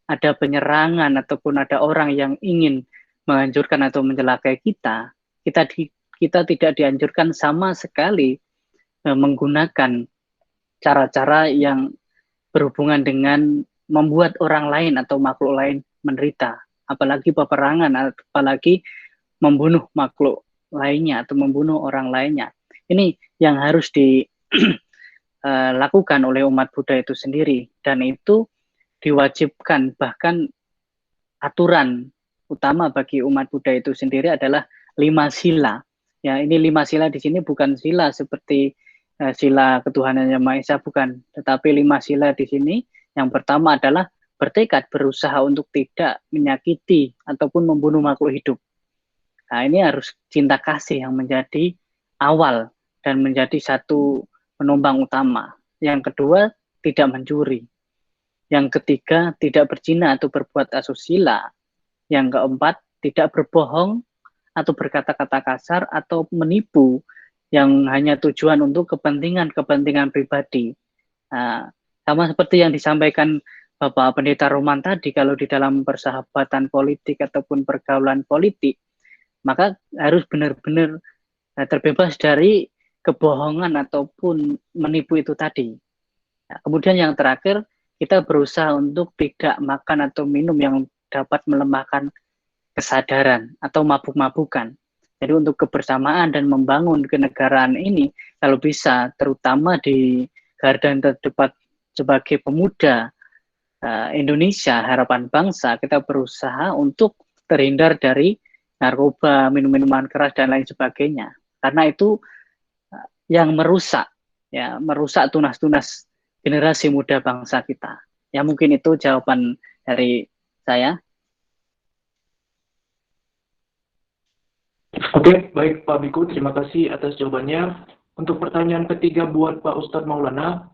ada penyerangan ataupun ada orang yang ingin menghancurkan atau mencelakai kita tidak dianjurkan sama sekali menggunakan cara-cara yang berhubungan dengan membuat orang lain atau makhluk lain menderita, apalagi peperangan, apalagi membunuh makhluk lainnya atau membunuh orang lainnya. Ini yang harus dilakukan oleh umat Buddha itu sendiri, dan itu diwajibkan. Bahkan aturan utama bagi umat Buddha itu sendiri adalah 5 sila. Ya, ini 5 sila di sini bukan sila seperti sila ketuhanan Yang Maha Esa, bukan, tetapi 5 sila di sini yang pertama adalah bertekad berusaha untuk tidak menyakiti ataupun membunuh makhluk hidup. Nah, ini harus cinta kasih yang menjadi awal dan menjadi satu penumpang utama. Yang kedua, tidak mencuri. Yang ketiga, tidak berzina atau berbuat asusila. Yang keempat, tidak berbohong atau berkata-kata kasar atau menipu yang hanya tujuan untuk kepentingan pribadi. Nah, sama seperti yang disampaikan Bapak Pendeta Roman tadi, kalau di dalam persahabatan politik ataupun pergaulan politik, maka harus benar-benar terbebas dari kebohongan ataupun menipu itu tadi. Nah, kemudian yang terakhir, kita berusaha untuk tidak makan atau minum yang dapat melemahkan kesadaran atau mabuk-mabukan. Jadi untuk kebersamaan dan membangun kenegaraan ini, kalau bisa, terutama di garda terdepan sebagai pemuda Indonesia, harapan bangsa, kita berusaha untuk terhindar dari narkoba, minum-minuman keras dan lain sebagainya, karena itu yang merusak tunas-tunas generasi muda bangsa kita. Ya, mungkin itu jawaban dari saya. Oke, baik Pak Biku, terima kasih atas jawabannya. Untuk pertanyaan ketiga buat Pak Ustadz Maulana,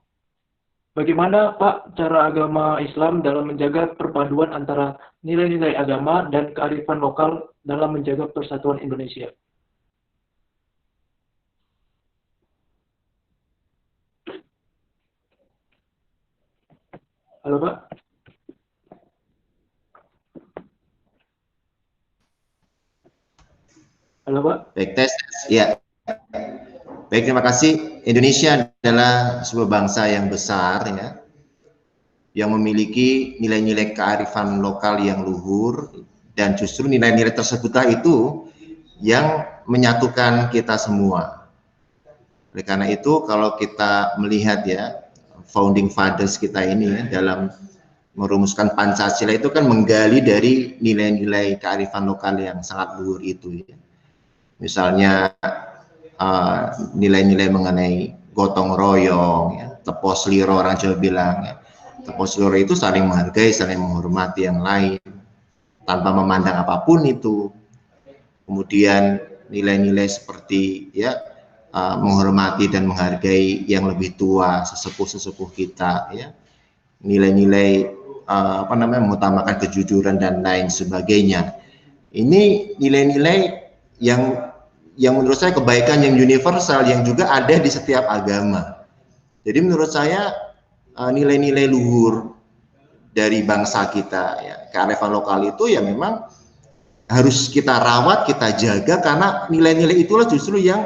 bagaimana Pak cara agama Islam dalam menjaga perpaduan antara nilai-nilai agama dan kearifan lokal dalam menjaga persatuan Indonesia? Halo Pak. Halo Pak. Baik, tes. Ya. Baik, terima kasih. Indonesia adalah sebuah bangsa yang besar ya, yang memiliki nilai-nilai kearifan lokal yang luhur, dan justru nilai-nilai tersebutlah itu yang menyatukan kita semua. Oleh karena itu, kalau kita melihat ya, founding fathers kita ini ya, dalam merumuskan Pancasila itu kan menggali dari nilai-nilai kearifan lokal yang sangat luhur itu ya. Misalnya nilai-nilai mengenai gotong royong, ya, tepos liro orang Jawa bilang ya. Tepos liro itu saling menghargai, saling menghormati yang lain tanpa memandang apapun itu. Kemudian nilai-nilai seperti ya menghormati dan menghargai yang lebih tua, sesepuh-sesepuh kita ya. Nilai-nilai mengutamakan kejujuran dan lain sebagainya. Ini nilai-nilai yang menurut saya kebaikan yang universal yang juga ada di setiap agama. Jadi menurut saya nilai-nilai luhur dari bangsa kita ya, kearifan lokal itu ya memang harus kita rawat, kita jaga, karena nilai-nilai itulah justru yang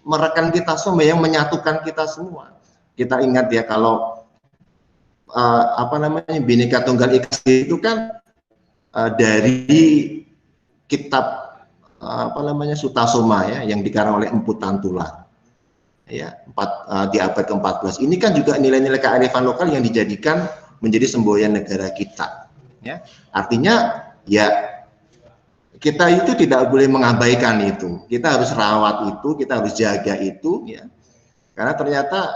merekan kita semua, yang menyatukan kita semua. Kita ingat ya, kalau Bhinneka Tunggal Ika itu kan dari kitab Sutasoma ya, yang dikarang oleh Empu Tantular ya, di abad ke-14. Ini kan juga nilai-nilai kearifan lokal yang dijadikan menjadi semboyan negara kita ya. Artinya ya kita itu tidak boleh mengabaikan itu, kita harus rawat itu, kita harus jaga itu ya, karena ternyata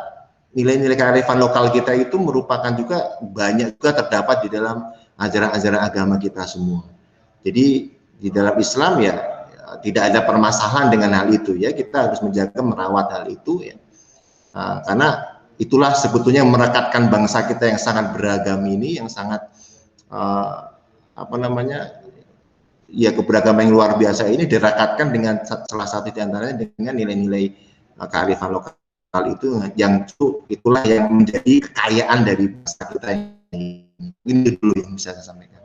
nilai-nilai kearifan lokal kita itu merupakan juga banyak juga terdapat di dalam ajaran-ajaran agama kita semua. Jadi di dalam Islam ya tidak ada permasalahan dengan hal itu ya, kita harus menjaga, merawat hal itu ya, karena itulah sebetulnya merekatkan bangsa kita yang sangat beragam ini, yang sangat ya keberagaman yang luar biasa ini direkatkan dengan salah satu di antaranya dengan nilai-nilai kearifan lokal itu, yang itulah yang menjadi kekayaan dari bangsa kita ini. Ini dulu yang bisa saya sampaikan.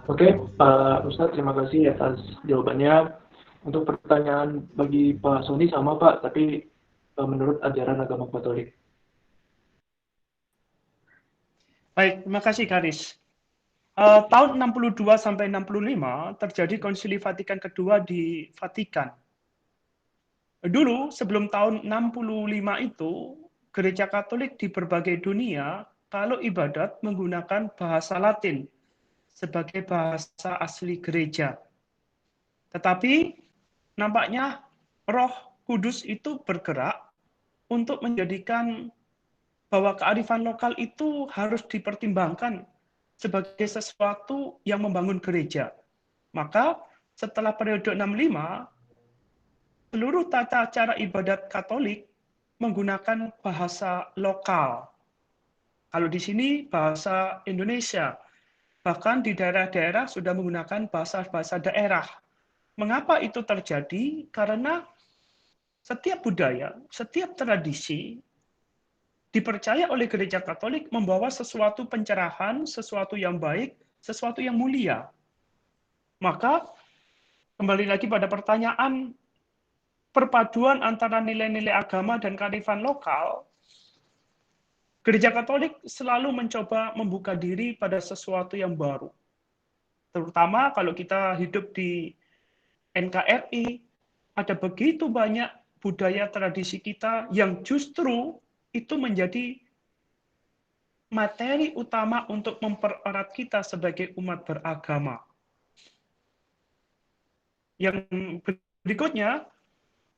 Oke, Pak Ustadz, terima kasih atas jawabannya. Untuk pertanyaan bagi Pak Sony sama Pak, tapi menurut ajaran agama Katolik. Baik, terima kasih Karis. Tahun 62 sampai 65 terjadi Konsili Vatikan kedua di Vatikan. Dulu sebelum tahun 65 itu, Gereja Katolik di berbagai dunia kalau ibadat menggunakan bahasa Latin sebagai bahasa asli gereja. Tetapi nampaknya Roh Kudus itu bergerak untuk menjadikan bahwa kearifan lokal itu harus dipertimbangkan sebagai sesuatu yang membangun gereja. Maka setelah periode 65, seluruh tata cara ibadat Katolik menggunakan bahasa lokal. Kalau di sini bahasa Indonesia, bahkan di daerah-daerah sudah menggunakan bahasa-bahasa daerah. Mengapa itu terjadi? Karena setiap budaya, setiap tradisi dipercaya oleh Gereja Katolik membawa sesuatu pencerahan, sesuatu yang baik, sesuatu yang mulia. Maka, kembali lagi pada pertanyaan, perpaduan antara nilai-nilai agama dan kearifan lokal, Gereja Katolik selalu mencoba membuka diri pada sesuatu yang baru. Terutama kalau kita hidup di NKRI, ada begitu banyak budaya tradisi kita yang justru itu menjadi materi utama untuk mempererat kita sebagai umat beragama. Yang berikutnya,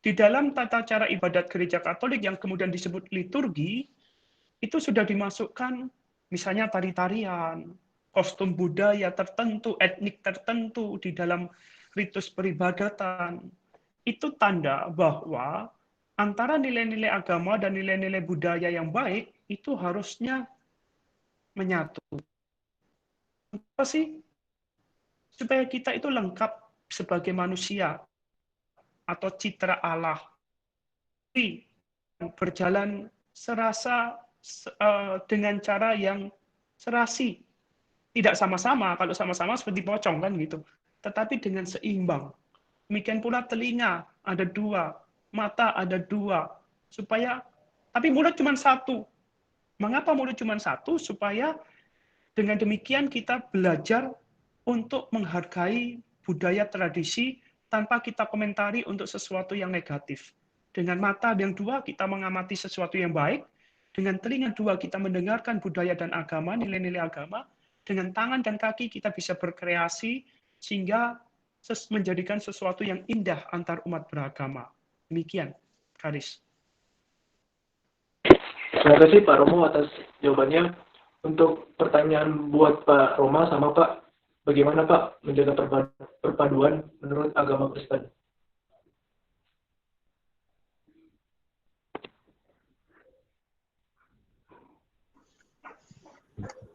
di dalam tata cara ibadat Gereja Katolik yang kemudian disebut liturgi, itu sudah dimasukkan misalnya tari-tarian, kostum budaya tertentu, etnik tertentu di dalam ritus peribadatan, itu tanda bahwa antara nilai-nilai agama dan nilai-nilai budaya yang baik itu harusnya menyatu. Apa sih? Supaya kita itu lengkap sebagai manusia atau citra Allah. Berjalan serasa dengan cara yang serasi. Tidak sama-sama, kalau sama-sama seperti pocong kan gitu. Tetapi dengan seimbang. Demikian pula telinga ada 2, mata ada 2, supaya tapi mulut cuma 1. Mengapa mulut cuma 1? Supaya dengan demikian kita belajar untuk menghargai budaya tradisi tanpa kita komentari untuk sesuatu yang negatif. Dengan mata yang 2 kita mengamati sesuatu yang baik, dengan telinga 2 kita mendengarkan budaya dan agama, nilai-nilai agama, dengan tangan dan kaki kita bisa berkreasi sehingga menjadikan sesuatu yang indah antar umat beragama. Demikian, Karis. Terima kasih Pak Romo atas jawabannya. Untuk pertanyaan buat Pak Roma sama Pak, bagaimana Pak menjaga perpaduan menurut agama Kristen?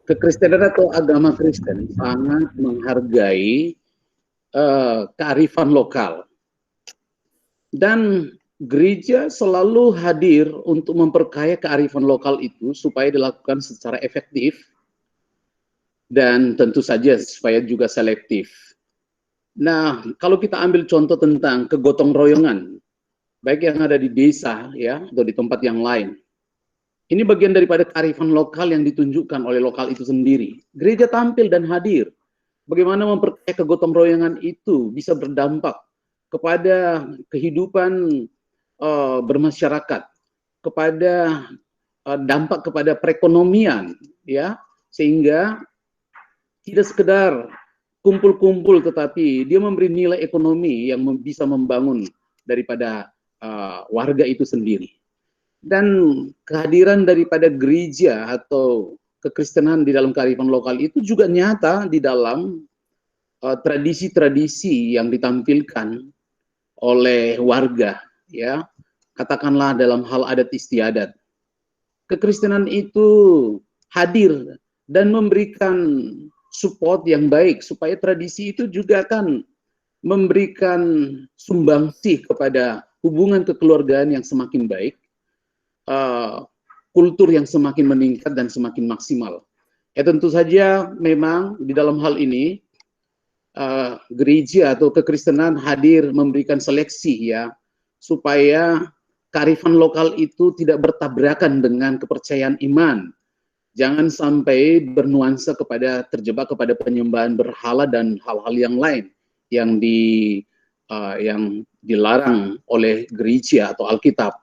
Kekristenan atau agama Kristen sangat menghargai kearifan lokal. Dan gereja selalu hadir untuk memperkaya kearifan lokal itu supaya dilakukan secara efektif dan tentu saja supaya juga selektif. Nah, kalau kita ambil contoh tentang kegotong royongan, baik yang ada di desa ya atau di tempat yang lain. Ini bagian daripada kearifan lokal yang ditunjukkan oleh lokal itu sendiri. Gereja tampil dan hadir. Bagaimana memperkaya kegotong royongan itu bisa berdampak kepada kehidupan bermasyarakat, kepada dampak kepada perekonomian, ya, sehingga tidak sekedar kumpul-kumpul, tetapi dia memberi nilai ekonomi yang bisa membangun daripada warga itu sendiri. Dan kehadiran daripada gereja atau kekristenan di dalam kearifan lokal itu juga nyata di dalam tradisi-tradisi yang ditampilkan oleh warga, ya, katakanlah dalam hal adat istiadat. Kekristenan itu hadir dan memberikan support yang baik supaya tradisi itu juga akan memberikan sumbangsih kepada hubungan kekeluargaan yang semakin baik, kultur yang semakin meningkat dan semakin maksimal. Ya tentu saja memang di dalam hal ini gereja atau kekristenan hadir memberikan seleksi ya supaya kearifan lokal itu tidak bertabrakan dengan kepercayaan iman. Jangan sampai bernuansa kepada terjebak kepada penyembahan berhala dan hal-hal yang lain yang dilarang oleh gereja atau Alkitab.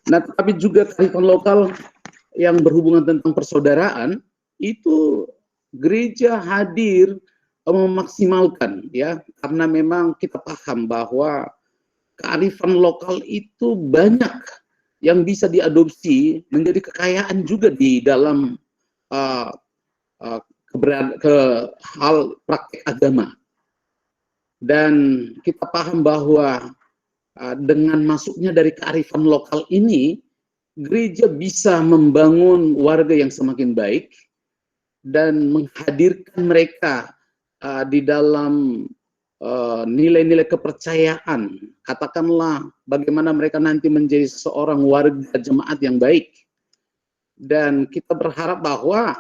Nah, tetapi juga kearifan lokal yang berhubungan tentang persaudaraan itu gereja hadir memaksimalkan ya, karena memang kita paham bahwa kearifan lokal itu banyak yang bisa diadopsi menjadi kekayaan juga di dalam hal praktek agama. Dan kita paham bahwa dengan masuknya dari kearifan lokal ini, gereja bisa membangun warga yang semakin baik dan menghadirkan mereka di dalam nilai-nilai kepercayaan. Katakanlah bagaimana mereka nanti menjadi seorang warga jemaat yang baik. Dan kita berharap bahwa,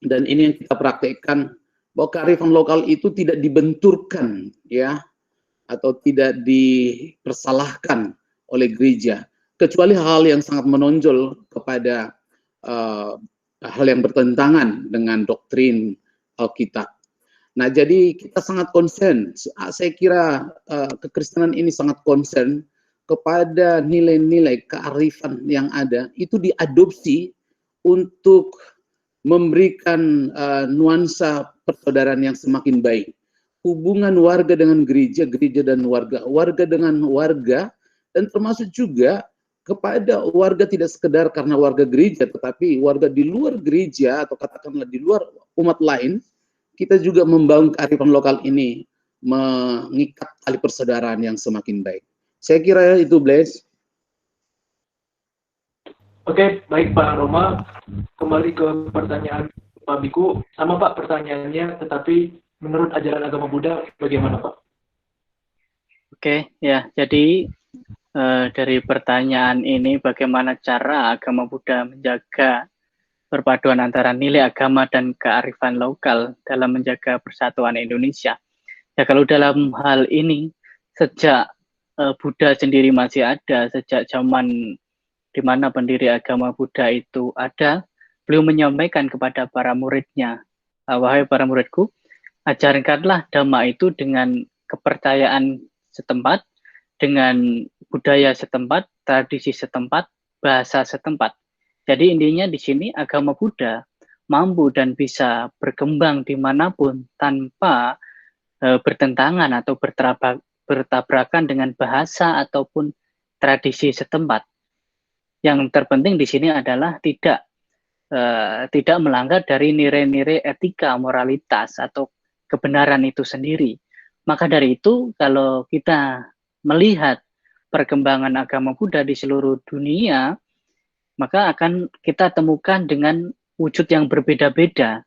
dan ini yang kita praktekkan, bahwa kearifan lokal itu tidak dibenturkan ya, atau tidak dipersalahkan oleh gereja, kecuali hal yang sangat menonjol kepada hal yang bertentangan dengan doktrin Alkitab. Nah, jadi kita sangat concern, saya kira kekristenan ini sangat concern kepada nilai-nilai kearifan yang ada, itu diadopsi untuk memberikan nuansa persaudaraan yang semakin baik. Hubungan warga dengan gereja, gereja dan warga, warga dengan warga, dan termasuk juga kepada warga tidak sekedar karena warga gereja, tetapi warga di luar gereja atau katakanlah di luar umat lain, kita juga membangun kearifan lokal ini, mengikat tali persaudaraan yang semakin baik. Saya kira itu, Blaise. Oke, baik Pak Roma. Kembali ke pertanyaan Pak Biku. Sama Pak pertanyaannya, tetapi menurut ajaran agama Buddha bagaimana Pak? Oke, ya. Jadi dari pertanyaan ini, bagaimana cara agama Buddha menjaga perpaduan antara nilai agama dan kearifan lokal dalam menjaga persatuan Indonesia. Ya, kalau dalam hal ini, sejak Buddha sendiri masih ada, sejak zaman di mana pendiri agama Buddha itu ada, beliau menyampaikan kepada para muridnya, wahai para muridku, ajarkanlah Dhamma itu dengan kepercayaan setempat, dengan budaya setempat, tradisi setempat, bahasa setempat. Jadi intinya di sini agama Buddha mampu dan bisa berkembang dimanapun tanpa bertentangan atau bertabrakan dengan bahasa ataupun tradisi setempat. Yang terpenting di sini adalah tidak melanggar dari nilai-nilai etika, moralitas atau kebenaran itu sendiri. Maka dari itu, kalau kita melihat perkembangan agama Buddha di seluruh dunia, maka akan kita temukan dengan wujud yang berbeda-beda,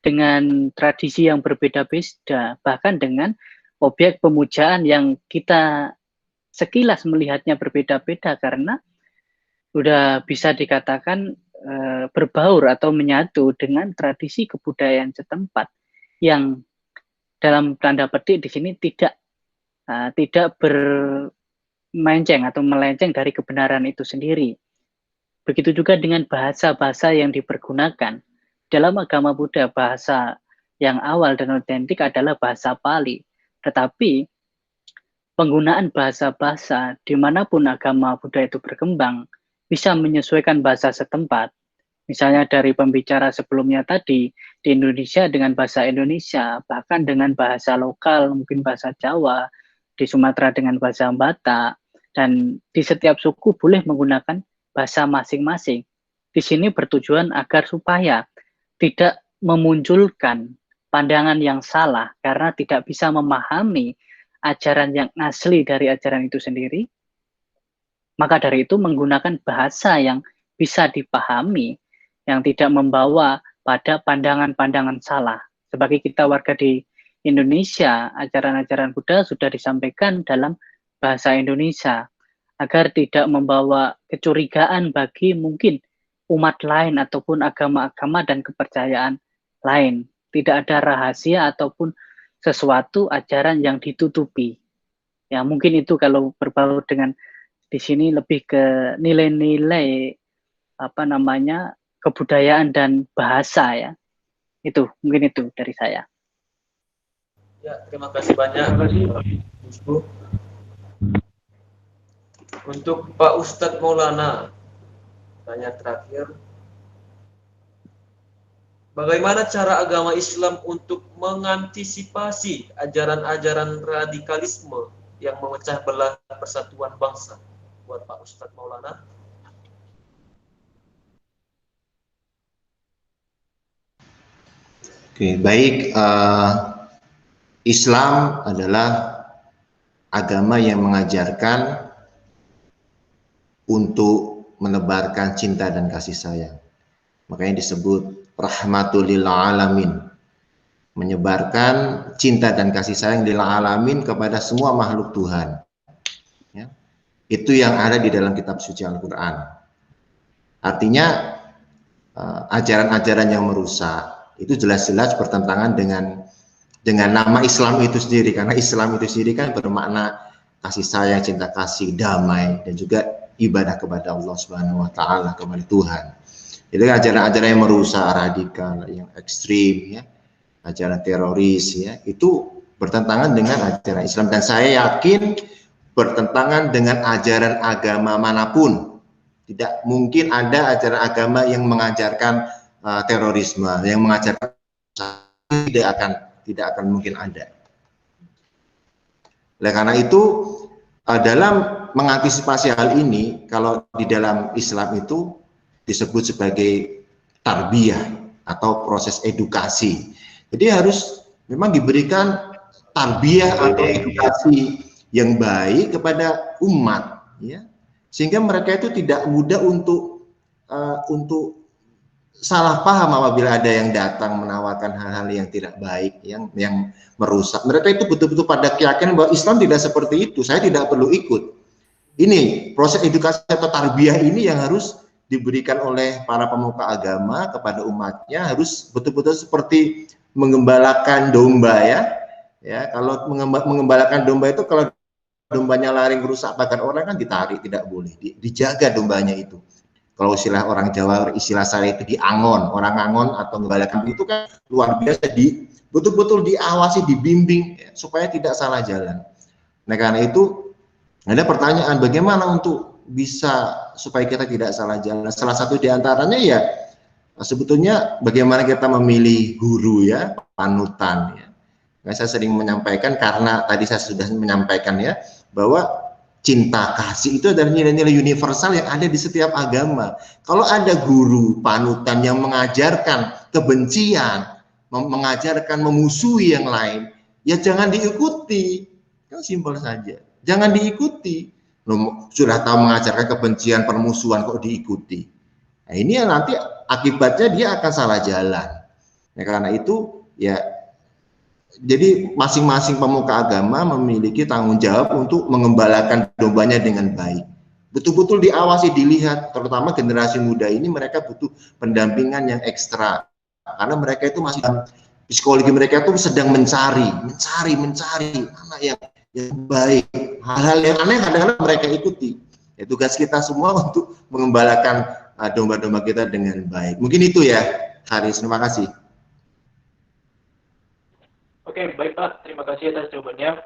dengan tradisi yang berbeda-beda, bahkan dengan objek pemujaan yang kita sekilas melihatnya berbeda-beda karena sudah bisa dikatakan berbaur atau menyatu dengan tradisi kebudayaan setempat yang dalam tanda petik di sini tidak bermenceng atau melenceng dari kebenaran itu sendiri. Begitu juga dengan bahasa-bahasa yang dipergunakan. Dalam agama Buddha, bahasa yang awal dan otentik adalah bahasa Pali. Tetapi penggunaan bahasa-bahasa dimanapun agama Buddha itu berkembang, bisa menyesuaikan bahasa setempat. Misalnya dari pembicara sebelumnya tadi, di Indonesia dengan bahasa Indonesia, bahkan dengan bahasa lokal, mungkin bahasa Jawa, di Sumatera dengan bahasa Batak, dan di setiap suku boleh menggunakan bahasa masing-masing. Di sini bertujuan agar supaya tidak memunculkan pandangan yang salah, karena tidak bisa memahami ajaran yang asli dari ajaran itu sendiri. Maka dari itu menggunakan bahasa yang bisa dipahami, yang tidak membawa pada pandangan-pandangan salah. Sebagai kita warga di Indonesia, ajaran-ajaran Buddha sudah disampaikan dalam bahasa Indonesia, agar tidak membawa kecurigaan bagi mungkin umat lain ataupun agama-agama dan kepercayaan lain. Tidak ada rahasia ataupun sesuatu ajaran yang ditutupi. Ya, mungkin itu kalau berbaur dengan di sini lebih ke nilai-nilai kebudayaan dan bahasa ya. Itu mungkin itu dari saya. Ya, terima kasih banyak. Bu. Untuk Pak Ustadz Maulana, tanya terakhir. Bagaimana cara agama Islam untuk mengantisipasi ajaran-ajaran radikalisme yang memecah belah persatuan bangsa? Buat Pak Ustadz Maulana. Oke, baik. Islam adalah agama yang mengajarkan untuk menebarkan cinta dan kasih sayang. Makanya disebut rahmatul lil alamin. Menyebarkan cinta dan kasih sayang lil alamin kepada semua makhluk Tuhan. Ya. Itu yang ada di dalam kitab suci Al-Quran. Artinya ajaran-ajaran yang merusak itu jelas-jelas bertentangan dengan nama Islam itu sendiri, karena Islam itu sendiri kan bermakna kasih sayang, cinta kasih, damai, dan juga ibadah kepada Allah Subhanahu wa taala, kepada Tuhan. Itu ajaran-ajaran yang merusak, radikal, yang ekstrim ya, ajaran teroris ya, itu bertentangan dengan ajaran Islam, dan saya yakin bertentangan dengan ajaran agama manapun. Tidak mungkin ada ajaran agama yang mengajarkan terorisme, yang mengajarkan tidak akan mungkin ada. Oleh karena itu dalam mengantisipasi hal ini, kalau di dalam Islam itu disebut sebagai tarbiyah atau proses edukasi. Jadi harus memang diberikan tarbiyah atau edukasi yang baik kepada umat, ya, sehingga mereka itu tidak mudah untuk salah paham apabila ada yang datang menawarkan hal-hal yang tidak baik, yang merusak. Mereka itu betul-betul pada keyakinan bahwa Islam tidak seperti itu, saya tidak perlu ikut. Ini proses edukasi atau tarbiyah ini yang harus diberikan oleh para pemuka agama kepada umatnya, harus betul-betul seperti menggembalakan domba, ya. Ya, kalau mengembalakan domba itu, kalau dombanya lari merusak pakan orang kan ditarik, tidak boleh, dijaga dombanya itu. Kalau istilah orang Jawa, istilah saya itu diangon, orang angon atau menggembalakan itu kan luar biasa, betul-betul diawasi, dibimbing, ya, supaya tidak salah jalan. Nah, karena itu ada pertanyaan, bagaimana untuk bisa supaya kita tidak salah jalan? Salah satu diantaranya ya sebetulnya bagaimana kita memilih guru, ya, panutan, ya. Nah, saya sering menyampaikan, karena tadi saya sudah menyampaikan, ya, bahwa cinta kasih itu adalah nilai-nilai universal yang ada di setiap agama. Kalau ada guru panutan yang mengajarkan kebencian, mengajarkan memusuhi yang lain, ya jangan diikuti. Kan simpel saja. Jangan diikuti. Loh, sudah tahu mengajarkan kebencian, permusuhan, kok diikuti. Nah, ini yang nanti akibatnya dia akan salah jalan. Nah, karena itu, ya, jadi masing-masing pemuka agama memiliki tanggung jawab untuk mengembalakan dombanya dengan baik. Betul-betul diawasi, dilihat, terutama generasi muda ini, mereka butuh pendampingan yang ekstra. Karena mereka itu masih, psikologi mereka itu sedang mencari mana yang baik. Hal-hal yang aneh kadang-kadang mereka ikuti. Ya, tugas kita semua untuk mengembalakan domba-domba kita dengan baik. Mungkin itu, ya, Haris. Terima kasih. Oke, baik Pak. Terima kasih atas jawabannya.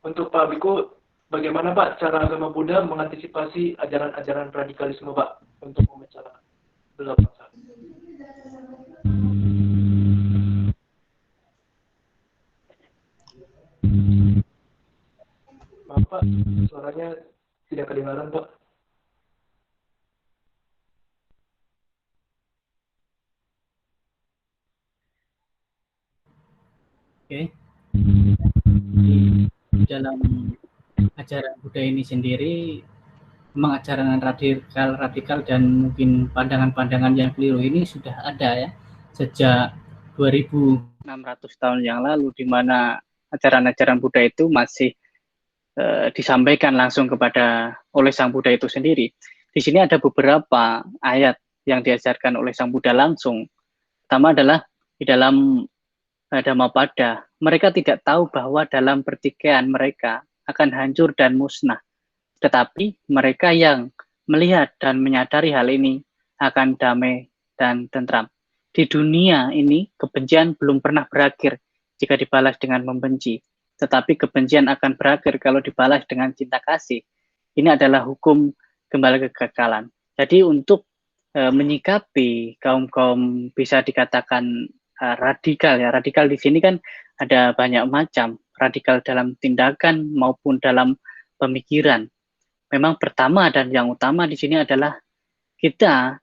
Untuk Pak Biku, bagaimana Pak cara agama Buddha mengantisipasi ajaran-ajaran radikalisme Pak untuk memecah belah bangsa? Maaf Pak, suaranya tidak kedengaran Pak. Oke. Di dalam ajaran Buddha ini sendiri, memang ajaran radikal dan mungkin pandangan-pandangan yang keliru ini sudah ada, ya, sejak 2600 tahun yang lalu, di mana ajaran-ajaran Buddha itu masih disampaikan langsung oleh Sang Buddha itu sendiri. Di sini ada beberapa ayat yang diajarkan oleh Sang Buddha langsung. Pertama adalah di dalam Dhammapada, mereka tidak tahu bahwa dalam pertikaian mereka akan hancur dan musnah. Tetapi mereka yang melihat dan menyadari hal ini akan damai dan tentram. Di dunia ini, kebencian belum pernah berakhir jika dibalas dengan membenci. Tetapi kebencian akan berakhir kalau dibalas dengan cinta kasih. Ini adalah hukum kembali kegagalan. Jadi untuk menyikapi kaum-kaum bisa dikatakan radikal, ya, radikal di sini kan ada banyak macam, radikal dalam tindakan maupun dalam pemikiran. Memang pertama dan yang utama di sini adalah kita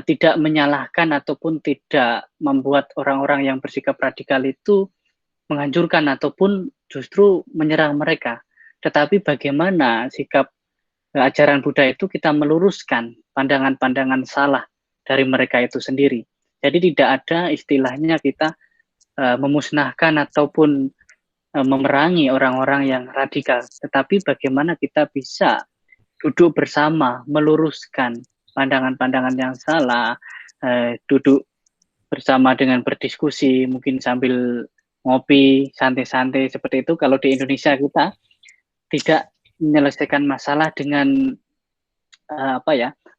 tidak menyalahkan ataupun tidak membuat orang-orang yang bersikap radikal itu menghancurkan ataupun justru menyerang mereka. Tetapi bagaimana sikap ajaran Buddha itu kita meluruskan pandangan-pandangan salah dari mereka itu sendiri. Jadi tidak ada istilahnya kita memusnahkan ataupun memerangi orang-orang yang radikal. Tetapi bagaimana kita bisa duduk bersama, meluruskan pandangan-pandangan yang salah, duduk bersama dengan berdiskusi, mungkin sambil ngopi, santai-santai seperti itu. Kalau di Indonesia kita tidak menyelesaikan masalah dengan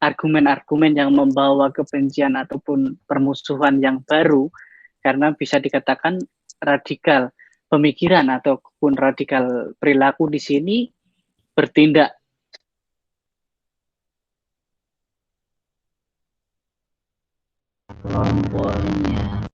argumen-argumen yang membawa kebencian ataupun permusuhan yang baru, karena bisa dikatakan radikal pemikiran ataupun radikal perilaku di sini bertindak kelompoknya.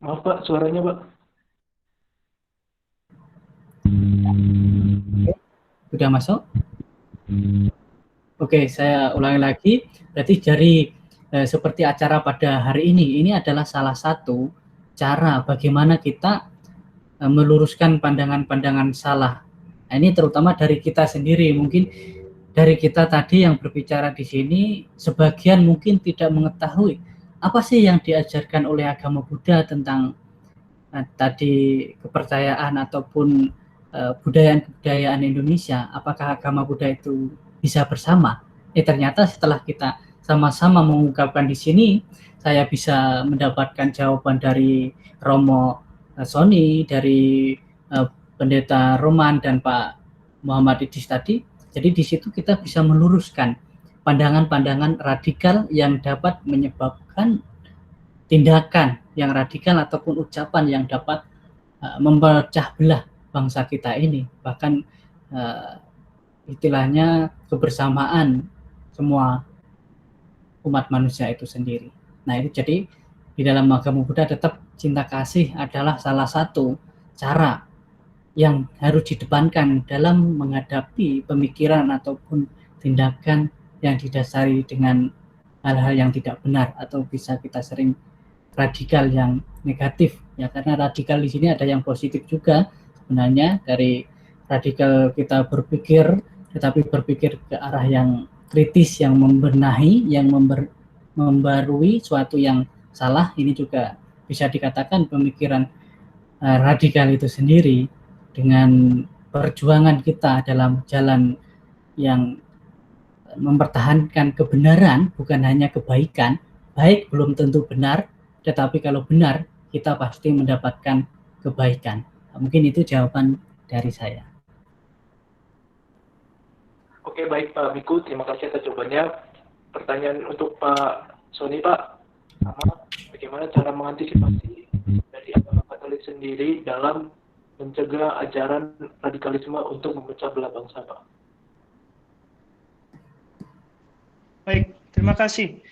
Maaf Pak, suaranya Pak. Sudah masuk? Oke, saya ulangi lagi. Berarti dari seperti acara pada hari ini adalah salah satu cara bagaimana kita meluruskan pandangan-pandangan salah. Nah, ini terutama dari kita sendiri. Mungkin dari kita tadi yang berbicara di sini, sebagian mungkin tidak mengetahui apa sih yang diajarkan oleh agama Buddha tentang tadi kepercayaan ataupun budaya-budayaan Indonesia. Apakah agama Buddha itu bisa bersama? Ternyata setelah kita sama-sama mengungkapkan di sini, saya bisa mendapatkan jawaban dari Romo Sony, dari Pendeta Roman dan Pak Muhammad Idris tadi. Jadi di situ kita bisa meluruskan pandangan-pandangan radikal yang dapat menyebabkan tindakan yang radikal ataupun ucapan yang dapat memecah belah bangsa kita ini. Bahkan istilahnya kebersamaan semua umat manusia itu sendiri. Nah, itu jadi di dalam agama Buddha tetap cinta kasih adalah salah satu cara yang harus didepankan dalam menghadapi pemikiran ataupun tindakan yang didasari dengan hal-hal yang tidak benar atau bisa kita sering radikal yang negatif ya, karena radikal di sini ada yang positif juga sebenarnya, dari radikal kita berpikir tetapi berpikir ke arah yang kritis, yang membenahi, yang membarui suatu yang salah. Ini juga bisa dikatakan pemikiran radikal itu sendiri. Dengan perjuangan kita dalam jalan yang mempertahankan kebenaran, bukan hanya kebaikan. Baik belum tentu benar, tetapi kalau benar kita pasti mendapatkan kebaikan. Mungkin itu jawaban dari saya. Oke, baik Pak Miku, terima kasih atas jawabannya. Pertanyaan untuk Pak Sony, Pak. Bagaimana cara mengantisipasi dari agama Katolik sendiri dalam mencegah ajaran radikalisme untuk memecah belah bangsa, Pak? Baik, terima kasih.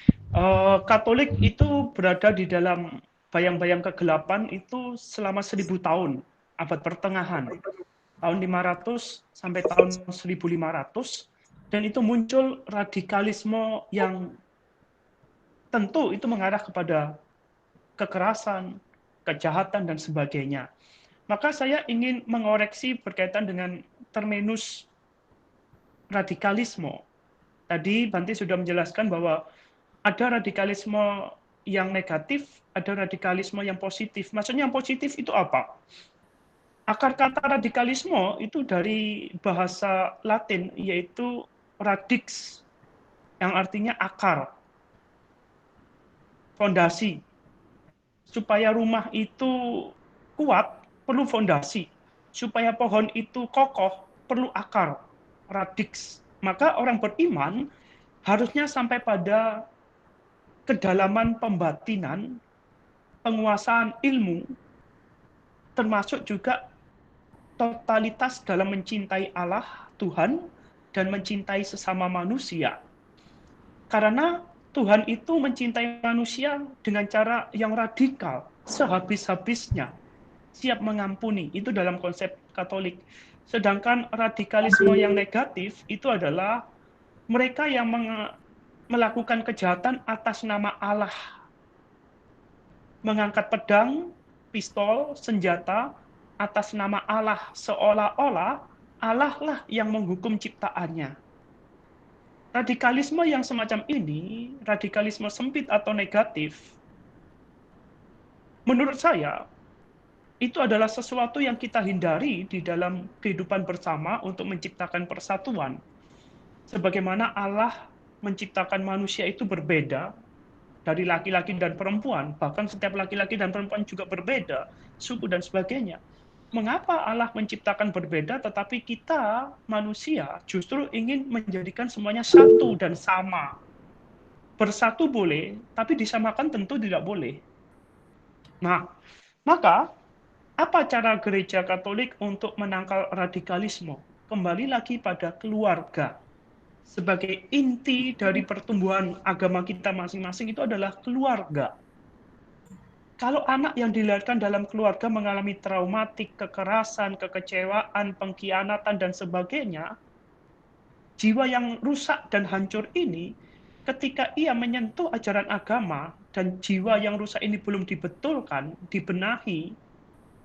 Katolik itu berada di dalam bayang-bayang kegelapan itu selama 1000 tahun, abad pertengahan, tahun 500 sampai tahun 1500, dan itu muncul radikalisme yang tentu itu mengarah kepada kekerasan, kejahatan, dan sebagainya. Maka saya ingin mengoreksi berkaitan dengan terminus radikalisme. Tadi Bante sudah menjelaskan bahwa ada radikalisme yang negatif, ada radikalisme yang positif. Maksudnya yang positif itu apa? Akar kata radikalisme itu dari bahasa Latin, yaitu radix, yang artinya akar, fondasi. Supaya rumah itu kuat, perlu fondasi. Supaya pohon itu kokoh, perlu akar, radix. Maka orang beriman harusnya sampai pada kedalaman pembatinan, penguasaan ilmu, termasuk juga totalitas dalam mencintai Allah, Tuhan, dan mencintai sesama manusia. Karena Tuhan itu mencintai manusia dengan cara yang radikal, sehabis-habisnya, siap mengampuni. Itu dalam konsep Katolik. Sedangkan radikalisme yang negatif itu adalah mereka yang melakukan kejahatan atas nama Allah. Mengangkat pedang, pistol, senjata atas nama Allah, seolah-olah Allah lah yang menghukum ciptaannya. Radikalisme yang semacam ini, radikalisme sempit atau negatif, menurut saya, itu adalah sesuatu yang kita hindari di dalam kehidupan bersama untuk menciptakan persatuan. Sebagaimana Allah menciptakan manusia itu berbeda dari laki-laki dan perempuan, bahkan setiap laki-laki dan perempuan juga berbeda, suku dan sebagainya. Mengapa Allah menciptakan berbeda, tetapi kita manusia justru ingin menjadikan semuanya satu dan sama? Bersatu boleh, tapi disamakan tentu tidak boleh. Nah, maka apa cara gereja Katolik untuk menangkal radikalisme? Kembali lagi pada keluarga. Sebagai inti dari pertumbuhan agama kita masing-masing itu adalah keluarga. Kalau anak yang dilahirkan dalam keluarga mengalami traumatik, kekerasan, kekecewaan, pengkhianatan, dan sebagainya, jiwa yang rusak dan hancur ini, ketika ia menyentuh ajaran agama, dan jiwa yang rusak ini belum dibetulkan, dibenahi,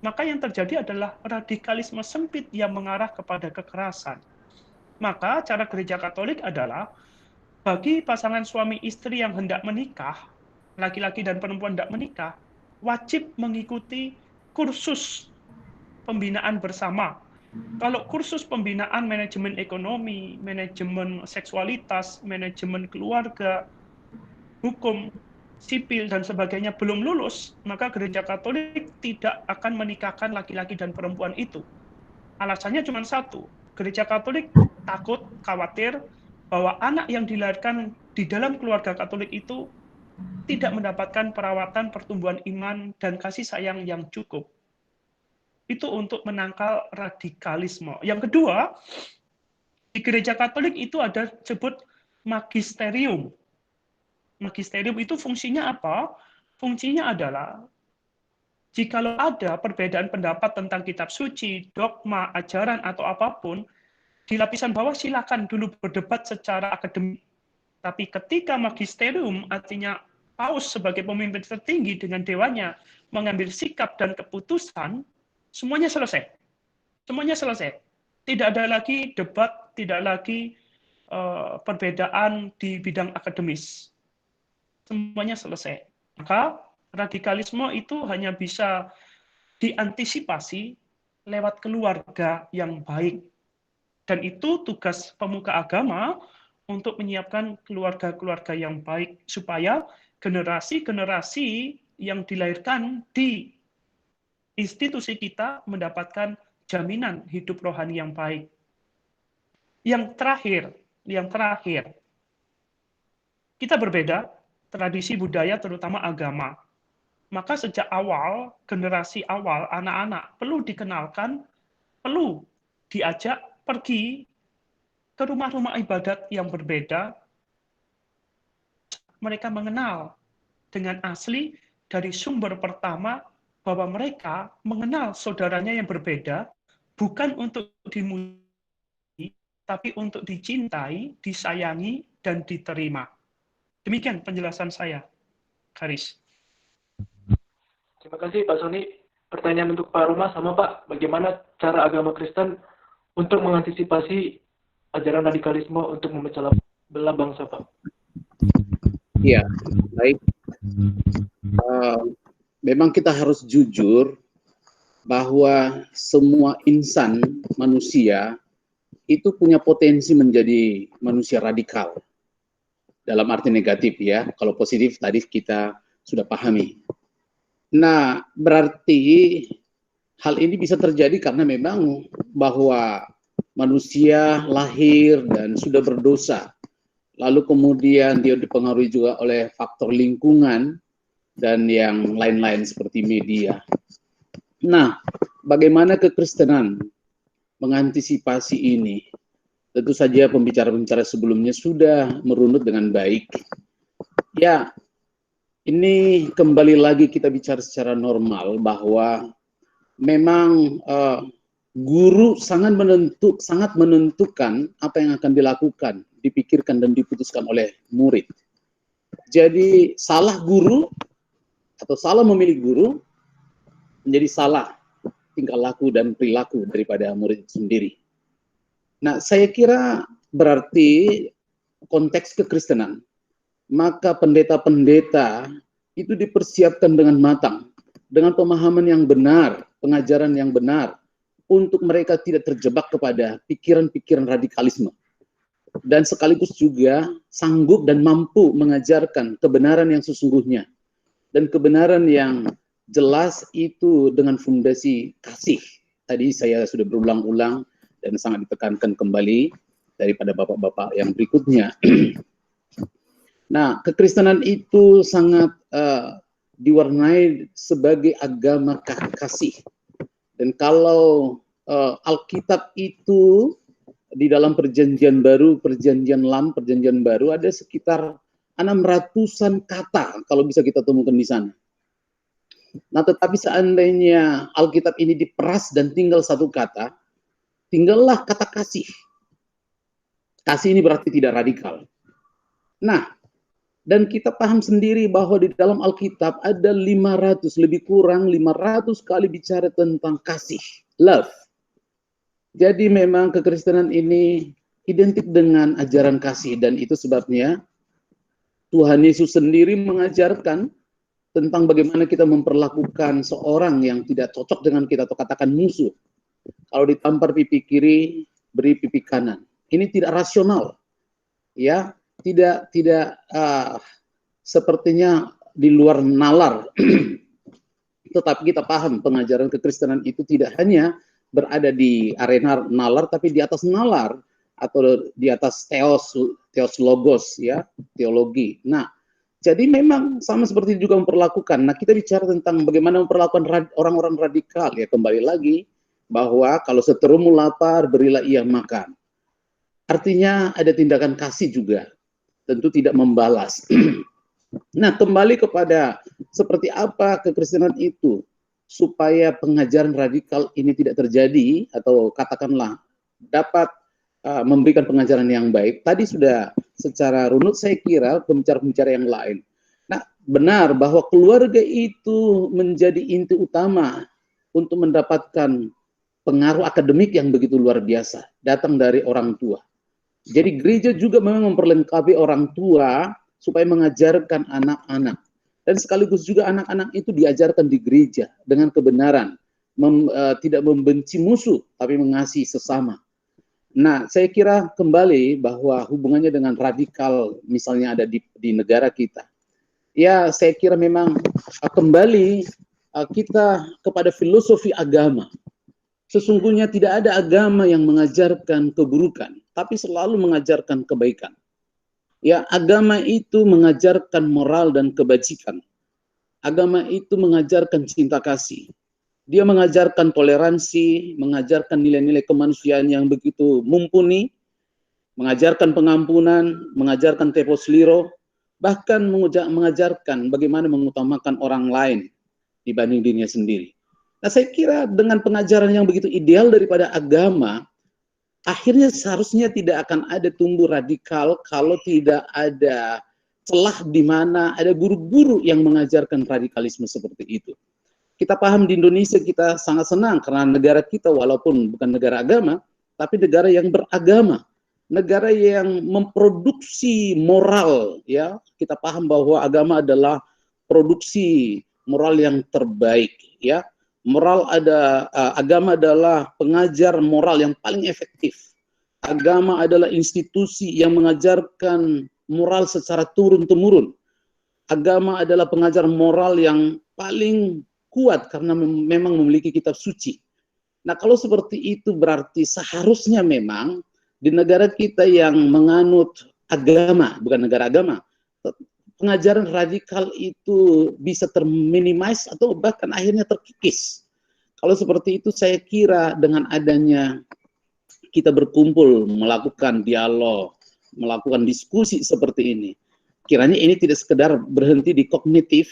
maka yang terjadi adalah radikalisme sempit yang mengarah kepada kekerasan. Maka cara gereja Katolik adalah, bagi pasangan suami istri yang hendak menikah, laki-laki dan perempuan hendak menikah, wajib mengikuti kursus pembinaan bersama. Kalau kursus pembinaan manajemen ekonomi, manajemen seksualitas, manajemen keluarga, hukum, sipil, dan sebagainya belum lulus, maka gereja Katolik tidak akan menikahkan laki-laki dan perempuan itu. Alasannya cuma satu, gereja Katolik takut, khawatir, bahwa anak yang dilahirkan di dalam keluarga Katolik itu tidak mendapatkan perawatan pertumbuhan iman dan kasih sayang yang cukup. Itu untuk menangkal radikalisme. Yang kedua, di gereja Katolik itu ada disebut magisterium. Magisterium itu fungsinya apa? Fungsinya adalah, jikalau ada perbedaan pendapat tentang kitab suci, dogma, ajaran, atau apapun, di lapisan bawah silakan dulu berdebat secara akademik. Tapi ketika magisterium, artinya paus sebagai pemimpin tertinggi dengan dewanya, mengambil sikap dan keputusan, semuanya selesai. Semuanya selesai. Tidak ada lagi debat, tidak lagi perbedaan di bidang akademis. Semuanya selesai. Maka radikalisme itu hanya bisa diantisipasi lewat keluarga yang baik. Dan itu tugas pemuka agama untuk menyiapkan keluarga-keluarga yang baik supaya generasi-generasi yang dilahirkan di institusi kita mendapatkan jaminan hidup rohani yang baik. Yang terakhir, kita berbeda tradisi budaya terutama agama. Maka sejak awal, generasi awal, anak-anak perlu dikenalkan, perlu diajak pergi ke rumah-rumah ibadat yang berbeda. Mereka mengenal dengan asli dari sumber pertama bahwa mereka mengenal saudaranya yang berbeda, bukan untuk dimuji, tapi untuk dicintai, disayangi, dan diterima. Demikian penjelasan saya, Karis. Terima kasih Pak Sony. Pertanyaan untuk Pak Roma sama Pak, bagaimana cara agama Kristen untuk mengantisipasi ajaran radikalisme untuk memecah belah bangsa, Pak? Ya, baik. Memang kita harus jujur bahwa semua insan manusia itu punya potensi menjadi manusia radikal. Dalam arti negatif ya, kalau positif tadi kita sudah pahami. Nah, berarti hal ini bisa terjadi karena memang bahwa manusia lahir dan sudah berdosa. Lalu kemudian dia dipengaruhi juga oleh faktor lingkungan dan yang lain-lain seperti media. Nah, bagaimana kekristenan mengantisipasi ini? Tentu saja pembicara-pembicara sebelumnya sudah merunut dengan baik. Ya, ini kembali lagi kita bicara secara normal bahwa memang guru sangat menentukan apa yang akan dilakukan, dipikirkan dan diputuskan oleh murid. Jadi salah guru atau salah memilih guru menjadi salah tingkah laku dan perilaku daripada murid sendiri. Nah, saya kira berarti konteks kekristenan, maka pendeta-pendeta itu dipersiapkan dengan matang, dengan pemahaman yang benar, pengajaran yang benar, untuk mereka tidak terjebak kepada pikiran-pikiran radikalisme. Dan sekaligus juga sanggup dan mampu mengajarkan kebenaran yang sesungguhnya. Dan kebenaran yang jelas itu dengan fondasi kasih. Tadi saya sudah berulang-ulang dan sangat ditekankan kembali daripada bapak-bapak yang berikutnya. Nah, kekristenan itu sangat diwarnai sebagai agama kasih. Dan kalau Alkitab itu di dalam perjanjian baru, perjanjian lama, perjanjian baru ada sekitar 600-an kata kalau bisa kita temukan di sana. Nah, tetapi seandainya Alkitab ini diperas dan tinggal satu kata, tinggallah kata kasih. Kasih ini berarti tidak radikal. Nah, dan kita paham sendiri bahwa di dalam Alkitab ada 500, lebih kurang 500 kali bicara tentang kasih, love. Jadi memang kekristenan ini identik dengan ajaran kasih, dan itu sebabnya Tuhan Yesus sendiri mengajarkan tentang bagaimana kita memperlakukan seorang yang tidak cocok dengan kita, atau katakan musuh. Kalau ditampar pipi kiri, beri pipi kanan. Ini tidak rasional, ya, tidak sepertinya di luar nalar. Tetapi kita paham pengajaran kekristenan itu tidak hanya berada di arena nalar, tapi di atas nalar, atau di atas theos logos, ya, teologi. Nah, jadi memang sama seperti juga memperlakukan. Nah, kita bicara tentang bagaimana memperlakukan orang-orang radikal, ya, kembali lagi bahwa kalau seterumu lapar, berilah ia makan. Artinya ada tindakan kasih juga, tentu tidak membalas. Nah, kembali kepada seperti apa kekristenan itu supaya pengajaran radikal ini tidak terjadi, atau katakanlah dapat memberikan pengajaran yang baik. Tadi sudah secara runut saya kira pembicara-pembicara yang lain. Nah, benar bahwa keluarga itu menjadi inti utama untuk mendapatkan pengaruh akademik yang begitu luar biasa, datang dari orang tua. Jadi gereja juga memang memperlengkapi orang tua supaya mengajarkan anak-anak. Dan sekaligus juga anak-anak itu diajarkan di gereja dengan kebenaran, tidak membenci musuh, tapi mengasihi sesama. Nah, saya kira kembali bahwa hubungannya dengan radikal, misalnya ada di negara kita. Ya, saya kira memang kembali kita kepada filosofi agama. Sesungguhnya tidak ada agama yang mengajarkan keburukan, tapi selalu mengajarkan kebaikan. Ya, agama itu mengajarkan moral dan kebajikan. Agama itu mengajarkan cinta kasih. Dia mengajarkan toleransi, mengajarkan nilai-nilai kemanusiaan yang begitu mumpuni, mengajarkan pengampunan, mengajarkan tepos liro, bahkan mengajarkan bagaimana mengutamakan orang lain dibanding dirinya sendiri. Nah, saya kira dengan pengajaran yang begitu ideal daripada agama, akhirnya seharusnya tidak akan ada tumbuh radikal kalau tidak ada celah di mana ada guru-guru yang mengajarkan radikalisme seperti itu. Kita paham di Indonesia kita sangat senang karena negara kita walaupun bukan negara agama, tapi negara yang beragama, negara yang memproduksi moral, ya. Kita paham bahwa agama adalah produksi moral yang terbaik, ya. Agama adalah pengajar moral yang paling efektif. Agama adalah institusi yang mengajarkan moral secara turun-temurun. Agama adalah pengajar moral yang paling kuat karena memang memiliki kitab suci. Nah, kalau seperti itu berarti seharusnya memang di negara kita yang menganut agama, bukan negara agama, pengajaran radikal itu bisa terminimize atau bahkan akhirnya terkikis. Kalau seperti itu saya kira dengan adanya kita berkumpul, melakukan dialog, melakukan diskusi seperti ini, kiranya ini tidak sekedar berhenti di kognitif,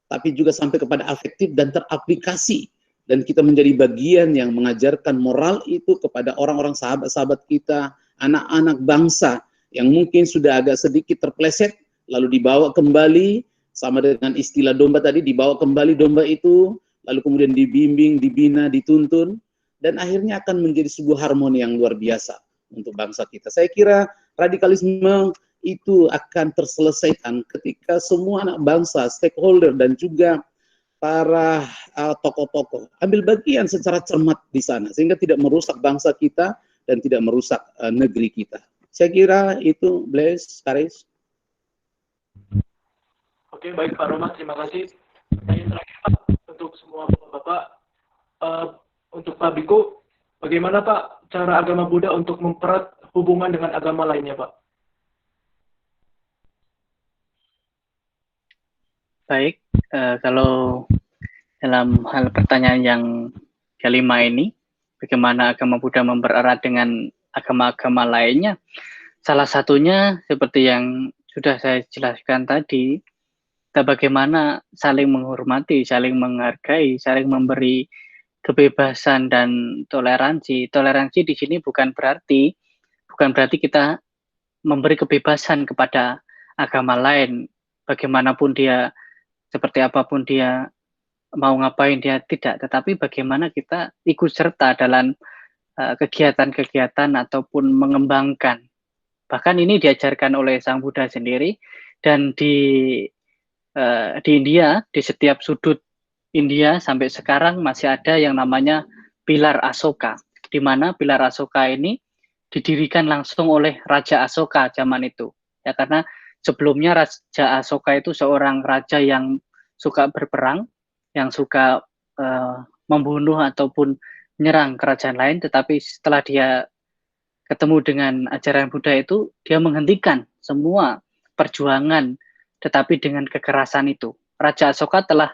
tapi juga sampai kepada afektif dan teraplikasi. Dan kita menjadi bagian yang mengajarkan moral itu kepada orang-orang sahabat-sahabat kita, anak-anak bangsa yang mungkin sudah agak sedikit terpleset, lalu dibawa kembali, sama dengan istilah domba tadi, dibawa kembali domba itu, lalu kemudian dibimbing, dibina, dituntun, dan akhirnya akan menjadi sebuah harmoni yang luar biasa untuk bangsa kita. Saya kira radikalisme itu akan terselesaikan ketika semua anak bangsa, stakeholder, dan juga para tokoh-tokoh ambil bagian secara cermat di sana, sehingga tidak merusak bangsa kita dan tidak merusak negeri kita. Saya kira itu, Blaise, Karis. Oke, baik Pak Roma, terima kasih. Yang terakhir Pak, untuk semua Bapak, untuk Pak Biku, bagaimana Pak cara agama Buddha untuk mempererat hubungan dengan agama lainnya Pak? Baik, kalau dalam hal pertanyaan yang kelima ini, bagaimana agama Buddha mempererat dengan agama-agama lainnya, salah satunya seperti yang sudah saya jelaskan tadi, kita bagaimana saling menghormati, saling menghargai, saling memberi kebebasan dan toleransi. Toleransi di sini bukan berarti kita memberi kebebasan kepada agama lain, bagaimanapun dia, seperti apapun dia, mau ngapain dia tidak, tetapi bagaimana kita ikut serta dalam kegiatan-kegiatan ataupun mengembangkan. Bahkan ini diajarkan oleh Sang Buddha sendiri, dan di India, di setiap sudut India sampai sekarang masih ada yang namanya pilar Asoka, di mana pilar Asoka ini didirikan langsung oleh Raja Asoka zaman itu. Ya, karena sebelumnya Raja Asoka itu seorang raja yang suka berperang, yang suka membunuh ataupun menyerang kerajaan lain, tetapi setelah dia ketemu dengan ajaran Buddha itu, dia menghentikan semua perjuangan, tetapi dengan kekerasan itu. Raja Asoka telah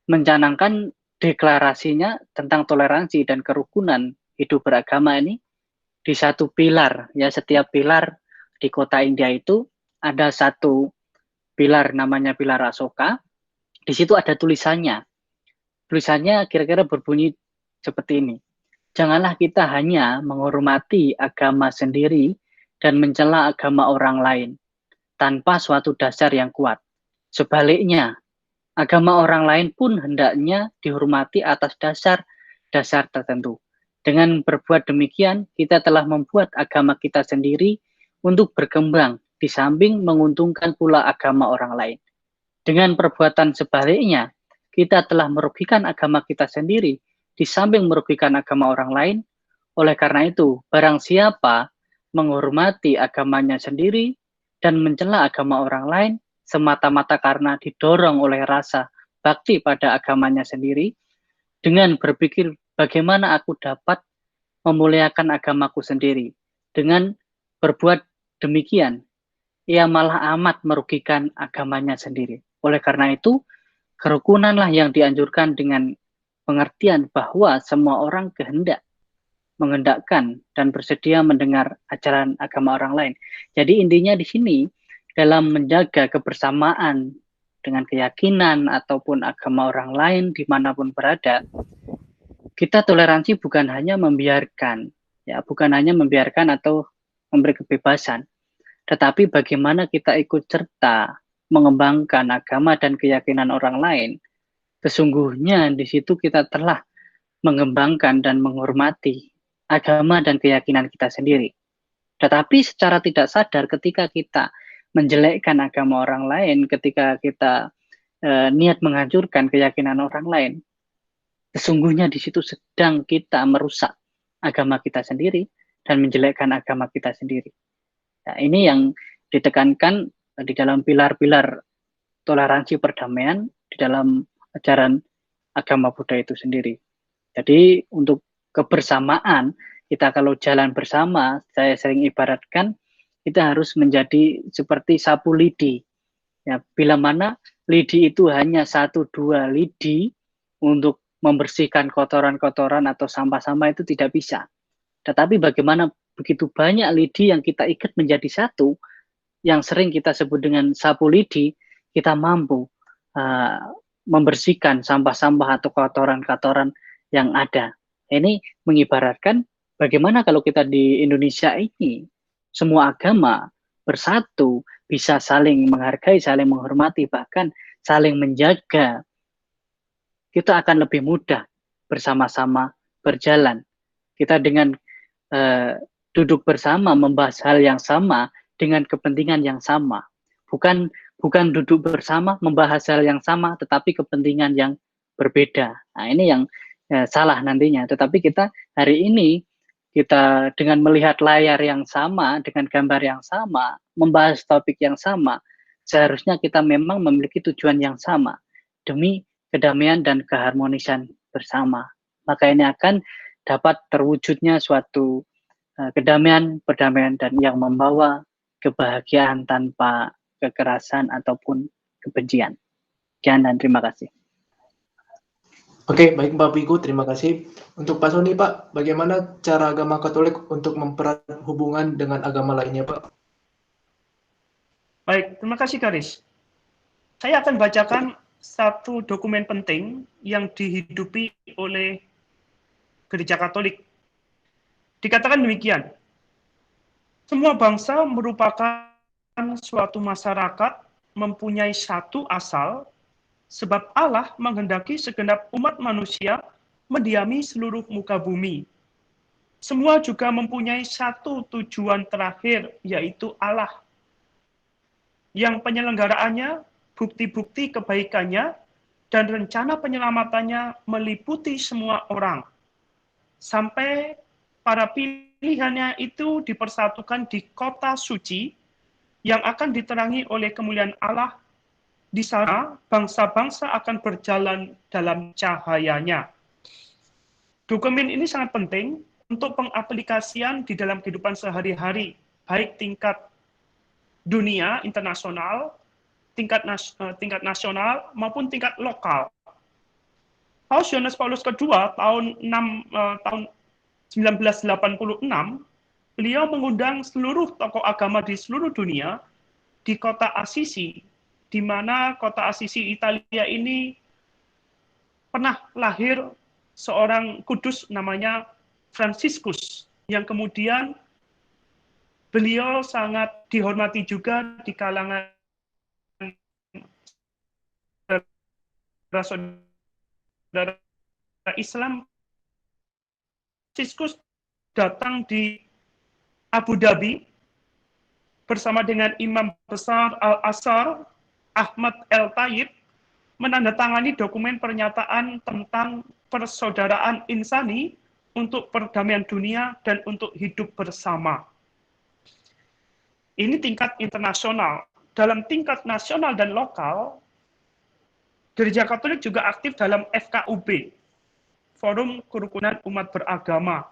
mencanangkan deklarasinya tentang toleransi dan kerukunan hidup beragama ini di satu pilar. Ya, setiap pilar di kota India itu ada satu pilar, namanya pilar Asoka. Di situ ada tulisannya. Tulisannya kira-kira berbunyi seperti ini. Janganlah kita hanya menghormati agama sendiri dan mencela agama orang lain tanpa suatu dasar yang kuat. Sebaliknya, agama orang lain pun hendaknya dihormati atas dasar tertentu. Dengan berbuat demikian, kita telah membuat agama kita sendiri untuk berkembang, di samping menguntungkan pula agama orang lain. Dengan perbuatan sebaliknya, kita telah merugikan agama kita sendiri, di samping merugikan agama orang lain. Oleh karena itu, barang siapa menghormati agamanya sendiri dan mencela agama orang lain, semata-mata karena didorong oleh rasa bakti pada agamanya sendiri, dengan berpikir bagaimana aku dapat memuliakan agamaku sendiri. Dengan berbuat demikian, ia malah amat merugikan agamanya sendiri. Oleh karena itu, kerukunanlah yang dianjurkan dengan pengertian bahwa semua orang mengendakkan dan bersedia mendengar ajaran agama orang lain. Jadi intinya di sini, dalam menjaga kebersamaan dengan keyakinan ataupun agama orang lain dimanapun berada, kita toleransi bukan hanya membiarkan atau memberi kebebasan, tetapi bagaimana kita ikut serta mengembangkan agama dan keyakinan orang lain. Sesungguhnya di situ kita telah mengembangkan dan menghormati agama dan keyakinan kita sendiri. Tetapi secara tidak sadar ketika kita menjelekkan agama orang lain, ketika kita niat menghancurkan keyakinan orang lain, sesungguhnya di situ sedang kita merusak agama kita sendiri dan menjelekkan agama kita sendiri. Nah, ini yang ditekankan di dalam pilar-pilar toleransi perdamaian di dalam ajaran agama Buddha itu sendiri. Jadi untuk kebersamaan, kita kalau jalan bersama, saya sering ibaratkan, kita harus menjadi seperti sapu lidi. Ya, bila mana lidi itu hanya 1-2 lidi untuk membersihkan kotoran-kotoran atau sampah-sampah itu tidak bisa. Tetapi bagaimana begitu banyak lidi yang kita ikat menjadi satu, yang sering kita sebut dengan sapu lidi, kita mampu membersihkan sampah-sampah atau kotoran-kotoran yang ada. Ini mengibaratkan bagaimana kalau kita di Indonesia ini, semua agama bersatu, bisa saling menghargai, saling menghormati, bahkan saling menjaga, kita akan lebih mudah bersama-sama berjalan. Kita dengan duduk bersama, membahas hal yang sama, dengan kepentingan yang sama. Bukan duduk bersama, membahas hal yang sama, tetapi kepentingan yang berbeda. Nah, ini yang salah nantinya. Tetapi kita hari ini, kita dengan melihat layar yang sama, dengan gambar yang sama, membahas topik yang sama, seharusnya kita memang memiliki tujuan yang sama, demi kedamaian dan keharmonisan bersama. Maka ini akan dapat terwujudnya suatu kedamaian, perdamaian, dan yang membawa kebahagiaan tanpa kekerasan ataupun kebencian. Sekian dan terima kasih. Oke, baik Pak Biku, terima kasih. Untuk Pak Sony, Pak, bagaimana cara agama Katolik untuk mempererat hubungan dengan agama lainnya, Pak? Baik, terima kasih Karis. Saya akan bacakan satu dokumen penting yang dihidupi oleh Gereja Katolik. Dikatakan demikian, semua bangsa merupakan suatu masyarakat mempunyai satu asal, sebab Allah menghendaki segenap umat manusia mendiami seluruh muka bumi. Semua juga mempunyai satu tujuan terakhir, yaitu Allah, yang penyelenggaraannya, bukti-bukti kebaikannya, dan rencana penyelamatannya meliputi semua orang. Sampai para pilihannya itu dipersatukan di kota suci yang akan diterangi oleh kemuliaan Allah. Di sana bangsa-bangsa akan berjalan dalam cahayanya. Dokumen ini sangat penting untuk pengaplikasian di dalam kehidupan sehari-hari, baik tingkat dunia, internasional, tingkat nasional, maupun tingkat lokal. Paus Yohanes Paulus kedua tahun 1986, beliau mengundang seluruh tokoh agama di seluruh dunia di kota Assisi, di mana kota Assisi Italia ini pernah lahir seorang kudus namanya Fransiskus, yang kemudian beliau sangat dihormati juga di kalangan saudara Islam. Fransiskus datang di Abu Dhabi bersama dengan Imam Besar Al-Azhar Ahmad El-Tayyib menandatangani dokumen pernyataan tentang persaudaraan insani untuk perdamaian dunia dan untuk hidup bersama. Ini tingkat internasional. Dalam tingkat nasional dan lokal, Gereja Katolik juga aktif dalam FKUB, Forum Kerukunan Umat Beragama.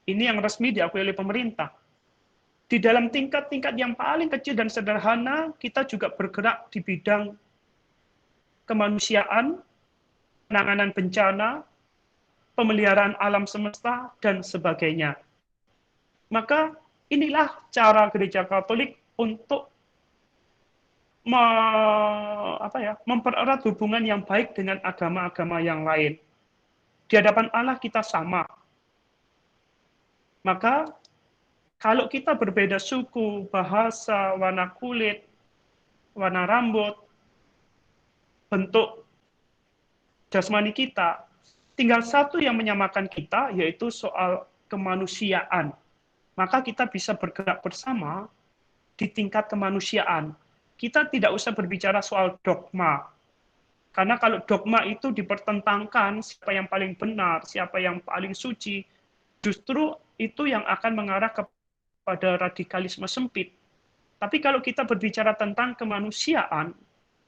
Ini yang resmi diakui oleh pemerintah. Di dalam tingkat-tingkat yang paling kecil dan sederhana, kita juga bergerak di bidang kemanusiaan, penanganan bencana, pemeliharaan alam semesta, dan sebagainya. Maka inilah cara Gereja Katolik untuk mempererat hubungan yang baik dengan agama-agama yang lain. Di hadapan Allah kita sama. Maka kalau kita berbeda suku, bahasa, warna kulit, warna rambut, bentuk jasmani kita, tinggal satu yang menyamakan kita, yaitu soal kemanusiaan. Maka kita bisa bergerak bersama di tingkat kemanusiaan. Kita tidak usah berbicara soal dogma. Karena kalau dogma itu dipertentangkan, siapa yang paling benar, siapa yang paling suci, justru itu yang akan mengarah kepada radikalisme sempit. Tapi kalau kita berbicara tentang kemanusiaan,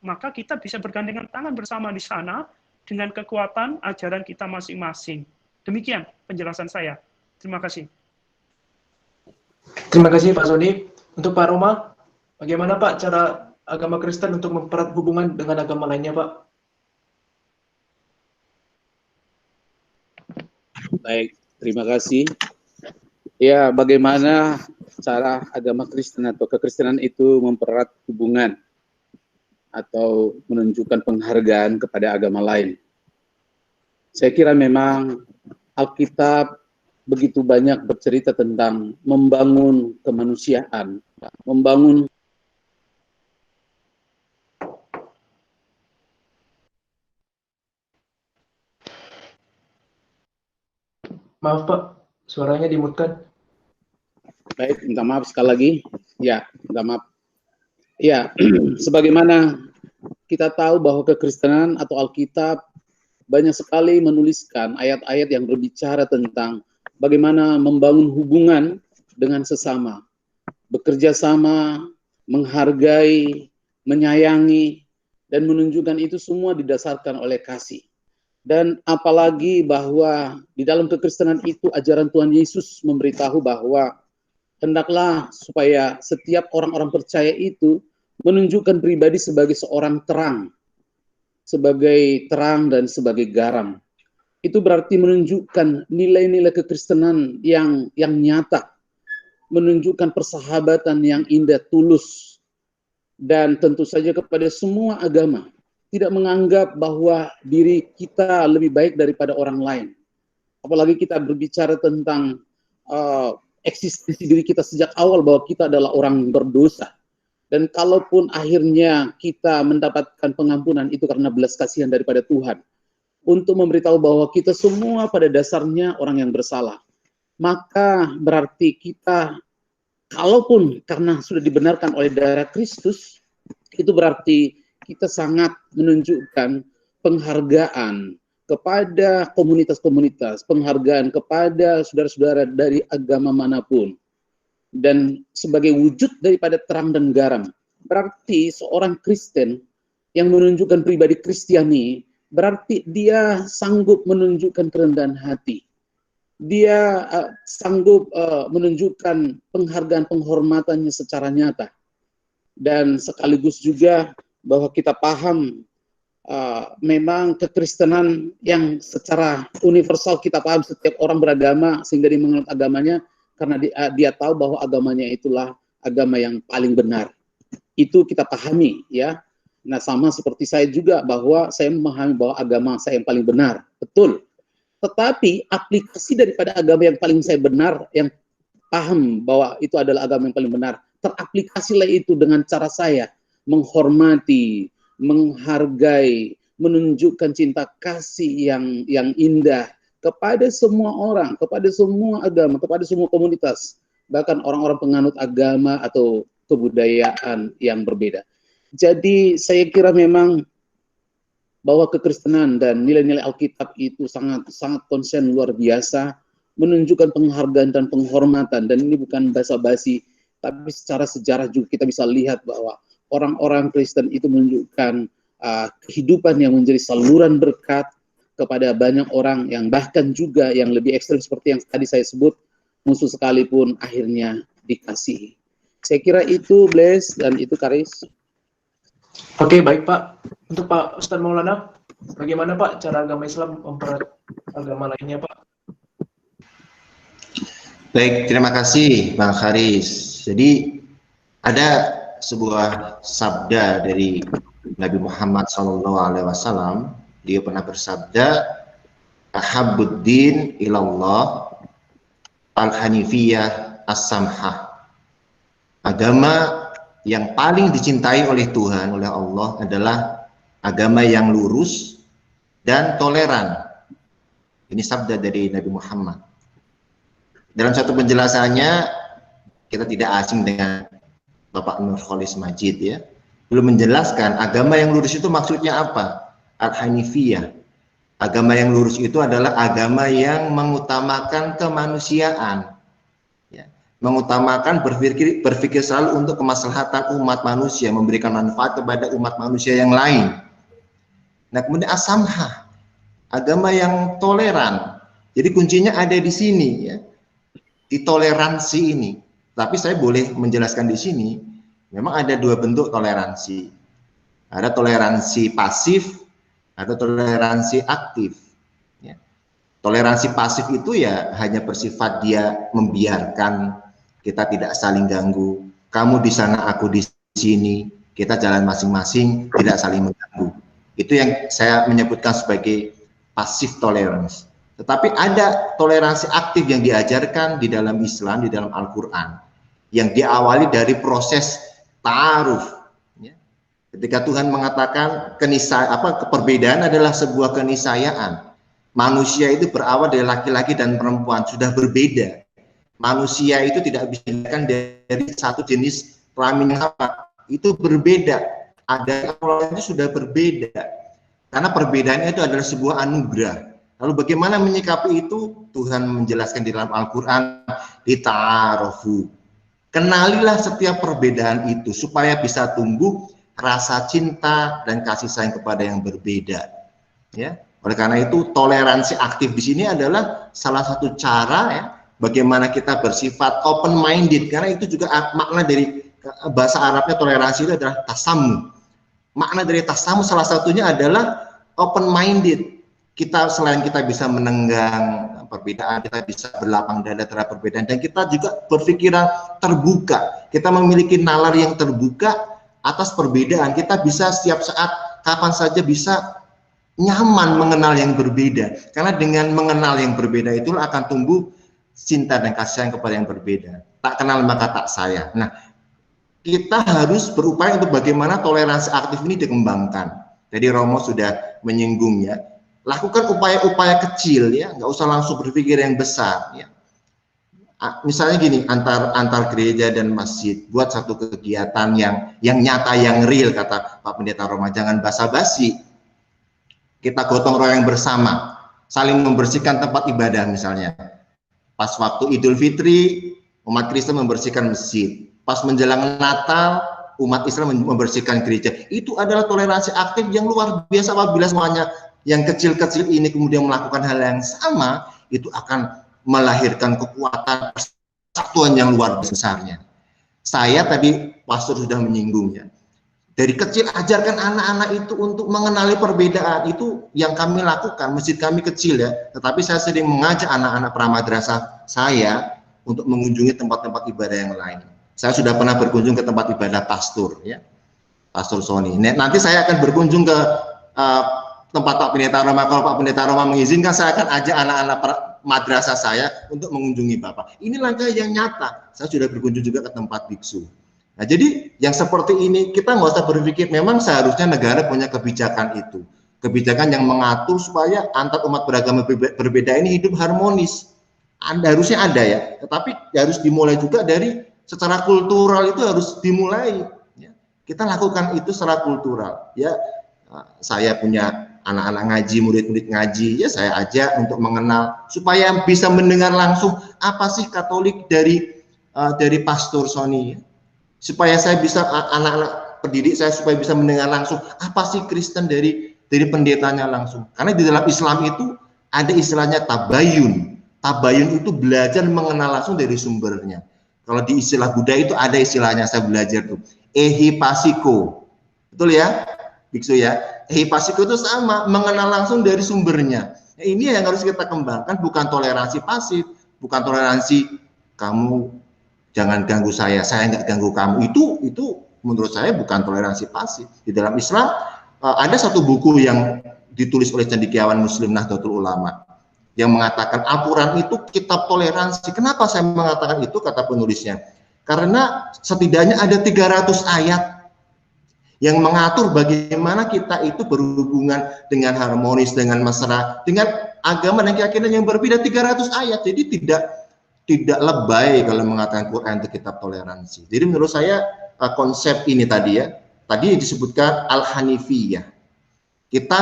maka kita bisa bergandengan tangan bersama di sana dengan kekuatan ajaran kita masing-masing. Demikian penjelasan saya. Terima kasih. Terima kasih Pak Sony. Untuk Pak Roma, bagaimana Pak cara agama Kristen untuk mempererat hubungan dengan agama lainnya Pak? Baik, terima kasih. Ya, bagaimana cara agama Kristen atau kekristenan itu mempererat hubungan atau menunjukkan penghargaan kepada agama lain. Saya kira memang Alkitab begitu banyak bercerita tentang membangun kemanusiaan, membangun Maaf Pak, suaranya dimutkan. Baik, minta maaf sekali lagi. Ya, minta maaf. Ya, sebagaimana kita tahu bahwa kekristenan atau Alkitab banyak sekali menuliskan ayat-ayat yang berbicara tentang bagaimana membangun hubungan dengan sesama, bekerja sama, menghargai, menyayangi, dan menunjukkan itu semua didasarkan oleh kasih. Dan apalagi bahwa di dalam kekristenan itu ajaran Tuhan Yesus memberitahu bahwa hendaklah supaya setiap orang-orang percaya itu menunjukkan pribadi sebagai seorang terang, sebagai terang dan sebagai garam. Itu berarti menunjukkan nilai-nilai kekristenan yang nyata, menunjukkan persahabatan yang indah, tulus, dan tentu saja kepada semua agama, tidak menganggap bahwa diri kita lebih baik daripada orang lain. Apalagi kita berbicara tentang eksistensi diri kita sejak awal bahwa kita adalah orang berdosa. Dan kalaupun akhirnya kita mendapatkan pengampunan itu karena belas kasihan daripada Tuhan, untuk memberitahu bahwa kita semua pada dasarnya orang yang bersalah, maka berarti kita, kalaupun karena sudah dibenarkan oleh darah Kristus, itu berarti kita sangat menunjukkan penghargaan kepada komunitas-komunitas, penghargaan kepada saudara-saudara dari agama manapun. Dan sebagai wujud daripada terang dan garam, berarti seorang Kristen yang menunjukkan pribadi Kristiani, berarti dia sanggup menunjukkan kerendahan hati. Dia sanggup menunjukkan penghargaan penghormatannya secara nyata. Dan sekaligus juga bahwa kita paham memang kekristenan yang secara universal kita paham, setiap orang beragama sehingga dia menganut agamanya karena dia tahu bahwa agamanya itulah agama yang paling benar. Itu kita pahami, ya. Nah, sama seperti saya juga bahwa saya memahami bahwa agama saya yang paling benar, betul. Tetapi aplikasi daripada agama yang paling saya benar, yang paham bahwa itu adalah agama yang paling benar, teraplikasilah itu dengan cara saya menghormati, menghargai, menunjukkan cinta kasih yang indah kepada semua orang, kepada semua agama, kepada semua komunitas, bahkan orang-orang penganut agama atau kebudayaan yang berbeda. Jadi saya kira memang bahwa kekristenan dan nilai-nilai Alkitab itu sangat konsen luar biasa, menunjukkan penghargaan dan penghormatan, dan ini bukan basa-basi, tapi secara sejarah juga kita bisa lihat bahwa orang-orang Kristen itu menunjukkan kehidupan yang menjadi saluran berkat kepada banyak orang, yang bahkan juga yang lebih ekstrem seperti yang tadi saya sebut, musuh sekalipun akhirnya dikasihi. Saya kira itu, Blaise, dan itu Karis. Oke, baik Pak. Untuk Pak Ustadz Maulana, bagaimana Pak cara agama Islam mempererat agama lainnya Pak? Baik, terima kasih Bang Haris. Jadi ada sebuah sabda dari Nabi Muhammad SAW. Dia pernah bersabda, "Ahabbuddin ilallah al-hanifiyah as-samhah." Agama yang paling dicintai oleh Tuhan, oleh Allah adalah agama yang lurus dan toleran. Ini sabda dari Nabi Muhammad. Dalam satu penjelasannya, kita tidak asing dengan Bapak Nurholis Majid, ya. Belum menjelaskan agama yang lurus itu maksudnya apa? Al-Hanifiyah. Agama yang lurus itu adalah agama yang mengutamakan kemanusiaan. Mengutamakan berpikir selalu untuk kemaslahatan umat manusia, memberikan manfaat kepada umat manusia yang lain. Nah, kemudian as-samhah, agama yang toleran. Jadi kuncinya ada di sini, ya, di toleransi ini. Tapi saya boleh menjelaskan di sini, memang ada dua bentuk toleransi. Ada toleransi pasif, ada toleransi aktif. Ya. Toleransi pasif itu ya hanya bersifat dia membiarkan kita tidak saling ganggu. Kamu di sana, aku di sini, kita jalan masing-masing, tidak saling mengganggu. Itu yang saya menyebutkan sebagai passive tolerance. Tetapi ada toleransi aktif yang diajarkan di dalam Islam, di dalam Al-Quran, yang diawali dari proses ta'aruf. Ya. Ketika Tuhan mengatakan perbedaan adalah sebuah keniscayaan. Manusia itu berawal dari laki-laki dan perempuan, sudah berbeda. Manusia itu tidak bisa diberikan dari satu jenis kelamin yang sama, itu berbeda. Ada yang itu sudah berbeda, karena perbedaannya itu adalah sebuah anugerah. Lalu bagaimana menyikapi itu? Tuhan menjelaskan di dalam Al-Quran, dita'arufu. Kenalilah setiap perbedaan itu supaya bisa tumbuh rasa cinta dan kasih sayang kepada yang berbeda. Ya, oleh karena itu toleransi aktif di sini adalah salah satu cara, ya, bagaimana kita bersifat open minded, karena itu juga makna dari bahasa Arabnya toleransi itu adalah tasamu. Makna dari tasamu salah satunya adalah open minded. Kita selain kita bisa menenggang perbedaan, kita bisa berlapang dada terhadap perbedaan, dan kita juga berpikiran terbuka. Kita memiliki nalar yang terbuka atas perbedaan. Kita bisa setiap saat, kapan saja bisa nyaman mengenal yang berbeda. Karena dengan mengenal yang berbeda itulah akan tumbuh cinta dan kasih sayang kepada yang berbeda. Tak kenal maka tak sayang. Nah, kita harus berupaya untuk bagaimana toleransi aktif ini dikembangkan. Jadi Romo sudah menyinggungnya. Lakukan upaya-upaya kecil ya, nggak usah langsung berpikir yang besar ya. Misalnya gini, antar gereja dan masjid buat satu kegiatan yang nyata, yang real, kata Pak Pendeta Roma. Jangan basa-basi. Kita gotong royong bersama, saling membersihkan tempat ibadah misalnya. Pas waktu Idul Fitri, umat Kristen membersihkan masjid. Pas menjelang Natal, umat Islam membersihkan gereja. Itu adalah toleransi aktif yang luar biasa. Apabila semuanya yang kecil-kecil ini kemudian melakukan hal yang sama, itu akan melahirkan kekuatan persatuan yang luar besarnya. Saya tadi pastor sudah menyinggungnya. Dari kecil ajarkan anak-anak itu untuk mengenali perbedaan. Itu yang kami lakukan. Masjid kami kecil ya, tetapi saya sering mengajak anak-anak pramadrasah saya untuk mengunjungi tempat-tempat ibadah yang lain. Saya sudah pernah berkunjung ke tempat ibadah pastor ya, Pastor Sony. Nanti saya akan berkunjung ke tempat Pak Pendeta Roma. Kalau Pak Pendeta Roma mengizinkan, saya akan ajak anak-anak madrasah saya untuk mengunjungi Bapak. Ini langkah yang nyata. Saya sudah berkunjung juga ke tempat biksu. Nah, jadi yang seperti ini kita nggak usah berpikir, memang seharusnya negara punya kebijakan itu. Kebijakan yang mengatur supaya antar umat beragama berbeda ini hidup harmonis. Harusnya ada ya, tetapi harus dimulai juga dari secara kultural, itu harus dimulai. Ya. Kita lakukan itu secara kultural. Ya, saya punya anak-anak ngaji, murid-murid ngaji, ya saya ajak untuk mengenal supaya bisa mendengar langsung apa sih Katolik dari Pastor Sony, supaya saya bisa, anak-anak pendidik saya supaya bisa mendengar langsung apa sih Kristen dari pendetanya langsung. Karena di dalam Islam itu ada istilahnya tabayun. Tabayun itu belajar mengenal langsung dari sumbernya. Kalau di istilah Buddha itu ada istilahnya, saya belajar tuh ehipasiko, betul ya biksu ya. Ehipasiko itu sama, mengenal langsung dari sumbernya. Nah, ini yang harus kita kembangkan, bukan toleransi pasif, bukan toleransi kamu jangan ganggu saya nggak ganggu kamu. Itu menurut saya bukan toleransi pasif. Di dalam Islam ada satu buku yang ditulis oleh cendekiawan Muslim Nahdlatul Ulama yang mengatakan aturan itu kitab toleransi. Kenapa saya mengatakan itu, kata penulisnya? Karena setidaknya ada 300 ayat yang mengatur bagaimana kita itu berhubungan dengan harmonis, dengan mesra, dengan agama dan keyakinan yang berbeda. 300 ayat, jadi tidak lebay kalau mengatakan Quran itu kitab toleransi. Jadi menurut saya konsep ini tadi ya, tadi disebutkan Al-Hanifiyah. Kita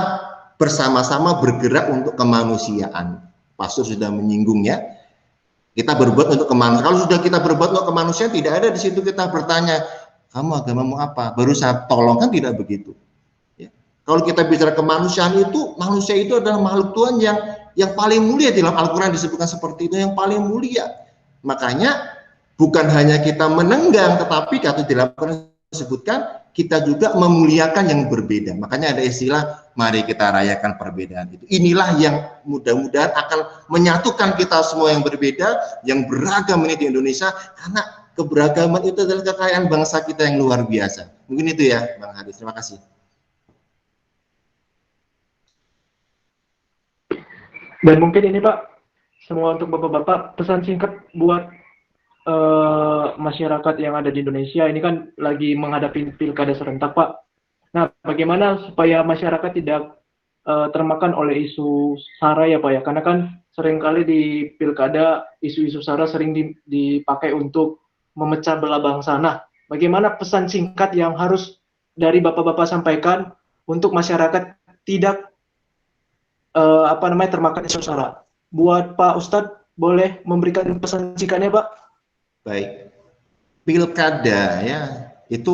bersama-sama bergerak untuk kemanusiaan. Pastor sudah menyinggungnya. Kita berbuat untuk kemanusiaan. Kalau sudah kita berbuat untuk kemanusiaan, tidak ada di situ kita bertanya, kamu agamamu apa? Baru saya tolong, kan tidak begitu. Ya. Kalau kita bicara kemanusiaan itu, manusia itu adalah makhluk Tuhan yang paling mulia. Dalam Al-Quran disebutkan seperti itu, yang paling mulia. Makanya bukan hanya kita menenggang, tetapi kata di Al-Quran disebutkan kita juga memuliakan yang berbeda. Makanya ada istilah, mari kita rayakan perbedaan itu. Inilah yang mudah-mudahan akan menyatukan kita semua yang berbeda, yang beragam ini di Indonesia, karena keberagaman itu adalah kekayaan bangsa kita yang luar biasa. Mungkin itu ya, Bang Haris. Terima kasih. Dan mungkin ini Pak, semua untuk Bapak-Bapak, pesan singkat buat masyarakat yang ada di Indonesia. Ini kan lagi menghadapi pilkada serentak Pak. Nah, bagaimana supaya masyarakat tidak termakan oleh isu SARA ya Pak ya? Karena kan seringkali di pilkada isu-isu SARA sering dipakai untuk memecah belah bangsa. Nah, bagaimana pesan singkat yang harus dari Bapak-Bapak sampaikan untuk masyarakat tidak termakan isu SARA? Buat Pak Ustadz, boleh memberikan pesan singkatnya Pak? Baik, pilkada ya itu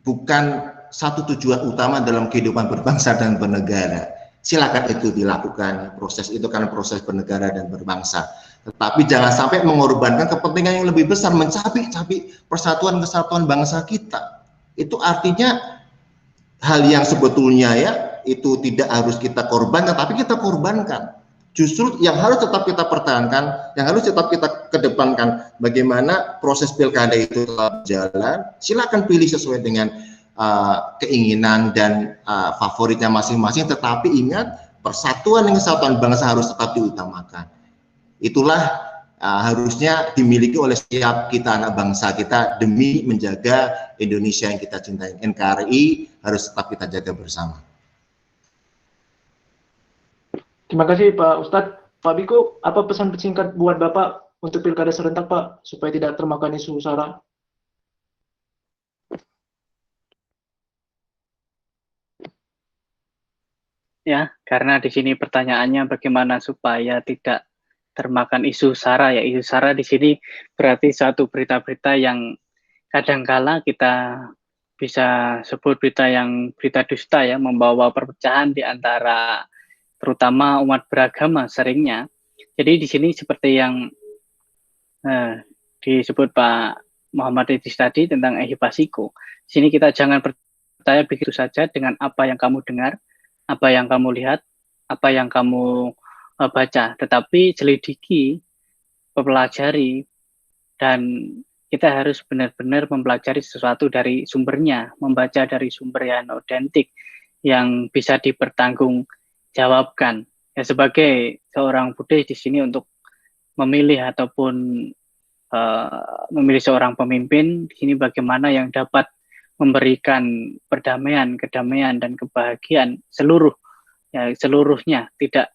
bukan satu tujuan utama dalam kehidupan berbangsa dan bernegara. Silakan itu dilakukan, proses itu kan proses bernegara dan berbangsa. Tetapi jangan sampai mengorbankan kepentingan yang lebih besar, mencabik-cabik persatuan kesatuan bangsa kita. Itu artinya hal yang sebetulnya ya itu tidak harus kita korbankan, tapi kita korbankan. Justru yang harus tetap kita pertahankan, yang harus tetap kita kedepankan, bagaimana proses pilkada itu tetap jalan. Silakan pilih sesuai dengan keinginan dan favoritnya masing-masing, tetapi ingat persatuan dan kesatuan bangsa harus tetap diutamakan. Itulah harusnya dimiliki oleh setiap kita anak bangsa kita demi menjaga Indonesia yang kita cintai. NKRI harus tetap kita jaga bersama. Terima kasih Pak Ustadz. Pak Biko, apa pesan singkat buat Bapak untuk pilkada serentak Pak, supaya tidak termakan isu sara? Ya, karena di sini pertanyaannya bagaimana supaya tidak termakan isu sara ya. Isu sara di sini berarti satu berita-berita yang kadangkala kita bisa sebut berita dusta ya, membawa perpecahan di antara terutama umat beragama seringnya. Jadi di sini seperti yang disebut Pak Muhammad Idris tadi tentang ehipasiko. Di sini kita jangan percaya begitu saja dengan apa yang kamu dengar, apa yang kamu lihat, apa yang kamu baca, tetapi selidiki, pelajari, dan kita harus benar-benar mempelajari sesuatu dari sumbernya, membaca dari sumber yang otentik, yang bisa dipertanggungjawabkan. Ya, sebagai seorang Buddhis di sini untuk memilih ataupun memilih seorang pemimpin, di sini bagaimana yang dapat memberikan perdamaian, kedamaian, dan kebahagiaan seluruhnya, tidak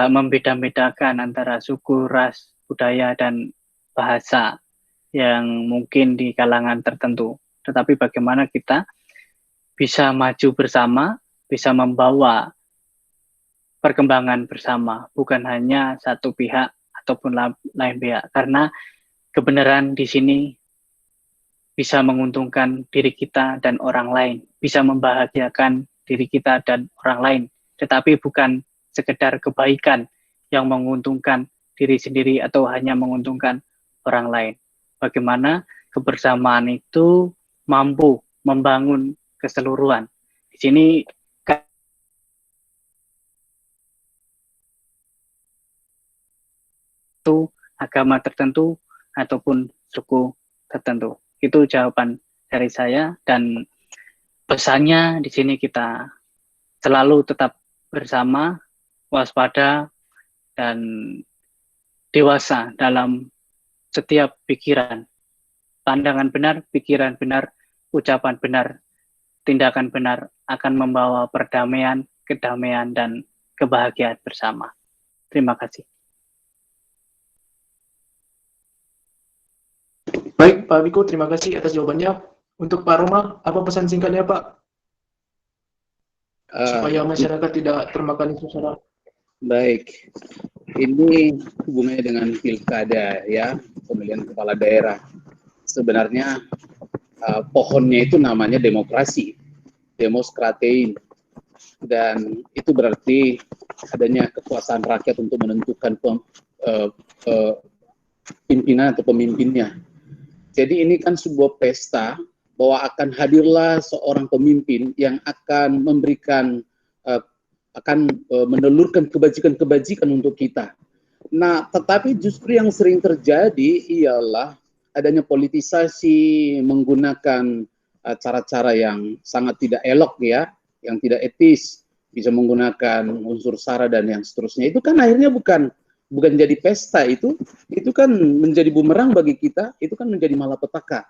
membeda-bedakan antara suku, ras, budaya, dan bahasa yang mungkin di kalangan tertentu. Tetapi bagaimana kita bisa maju bersama, bisa membawa perkembangan bersama, bukan hanya satu pihak ataupun lain pihak. Karena kebenaran di sini bisa menguntungkan diri kita dan orang lain, bisa membahagiakan diri kita dan orang lain, tetapi bukan sekedar kebaikan yang menguntungkan diri sendiri atau hanya menguntungkan orang lain. Bagaimana kebersamaan itu mampu membangun keseluruhan. Di sini itu agama tertentu ataupun suku tertentu. Itu jawaban dari saya, dan pesannya di sini kita selalu tetap bersama, waspada, dan dewasa dalam setiap pikiran. Pandangan benar, pikiran benar, ucapan benar, tindakan benar akan membawa perdamaian, kedamaian, dan kebahagiaan bersama. Terima kasih. Baik, Pak Biko, terima kasih atas jawabannya. Untuk Pak Roma, apa pesan singkatnya Pak? Supaya masyarakat tidak termakan isu sara. Baik, ini hubungannya dengan pilkada ya, pemilihan kepala daerah. Sebenarnya pohonnya itu namanya demokrasi, demos kratein, dan itu berarti adanya kekuasaan rakyat untuk menentukan pimpinan atau pemimpinnya. Jadi ini kan sebuah pesta bahwa akan hadirlah seorang pemimpin yang akan memberikan menelurkan kebajikan-kebajikan untuk kita. Nah, tetapi justru yang sering terjadi ialah adanya politisasi menggunakan cara-cara yang sangat tidak elok ya, yang tidak etis, bisa menggunakan unsur sara dan yang seterusnya. Itu kan akhirnya bukan jadi pesta, itu kan menjadi bumerang bagi kita, itu kan menjadi malapetaka.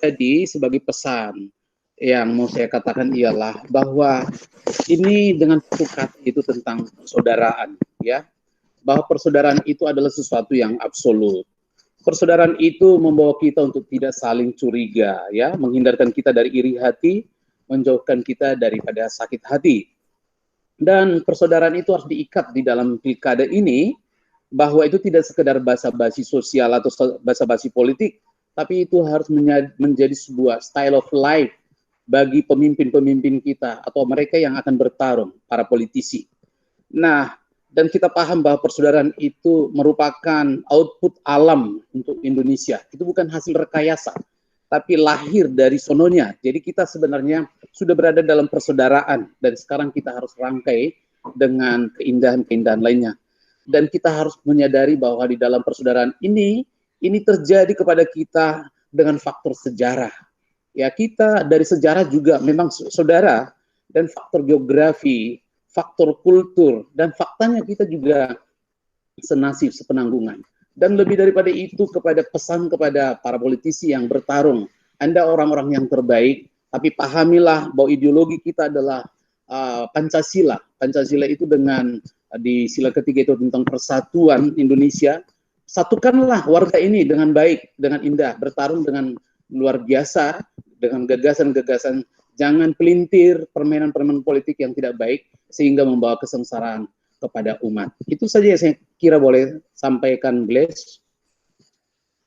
Jadi sebagai pesan yang mau saya katakan ialah bahwa ini dengan satu kata itu tentang persaudaraan ya, bahwa persaudaraan itu adalah sesuatu yang absolut. Persaudaraan itu membawa kita untuk tidak saling curiga ya, menghindarkan kita dari iri hati, menjauhkan kita daripada sakit hati. Dan persaudaraan itu harus diikat di dalam pilkada ini, bahwa itu tidak sekedar basa-basi sosial atau basa-basi politik, tapi itu harus menjadi sebuah style of life bagi pemimpin-pemimpin kita atau mereka yang akan bertarung, para politisi. Nah, dan kita paham bahwa persaudaraan itu merupakan output alam untuk Indonesia. Itu bukan hasil rekayasa, tapi lahir dari sononya. Jadi kita sebenarnya sudah berada dalam persaudaraan, dan sekarang kita harus rangkai dengan keindahan-keindahan lainnya. Dan kita harus menyadari bahwa di dalam persaudaraan ini terjadi kepada kita dengan faktor sejarah. Ya, kita dari sejarah juga memang saudara, dan faktor geografi, faktor kultur, dan faktanya kita juga senasib, sepenanggungan. Dan lebih daripada itu, kepada pesan kepada para politisi yang bertarung, Anda orang-orang yang terbaik, tapi pahamilah bahwa ideologi kita adalah Pancasila. Pancasila itu dengan di sila ketiga itu tentang persatuan Indonesia. Satukanlah warga ini dengan baik, dengan indah, bertarung dengan luar biasa, dengan gagasan-gagasan. Jangan pelintir permainan-permainan politik yang tidak baik sehingga membawa kesengsaraan kepada umat. Itu saja yang saya kira boleh sampaikan, Gles.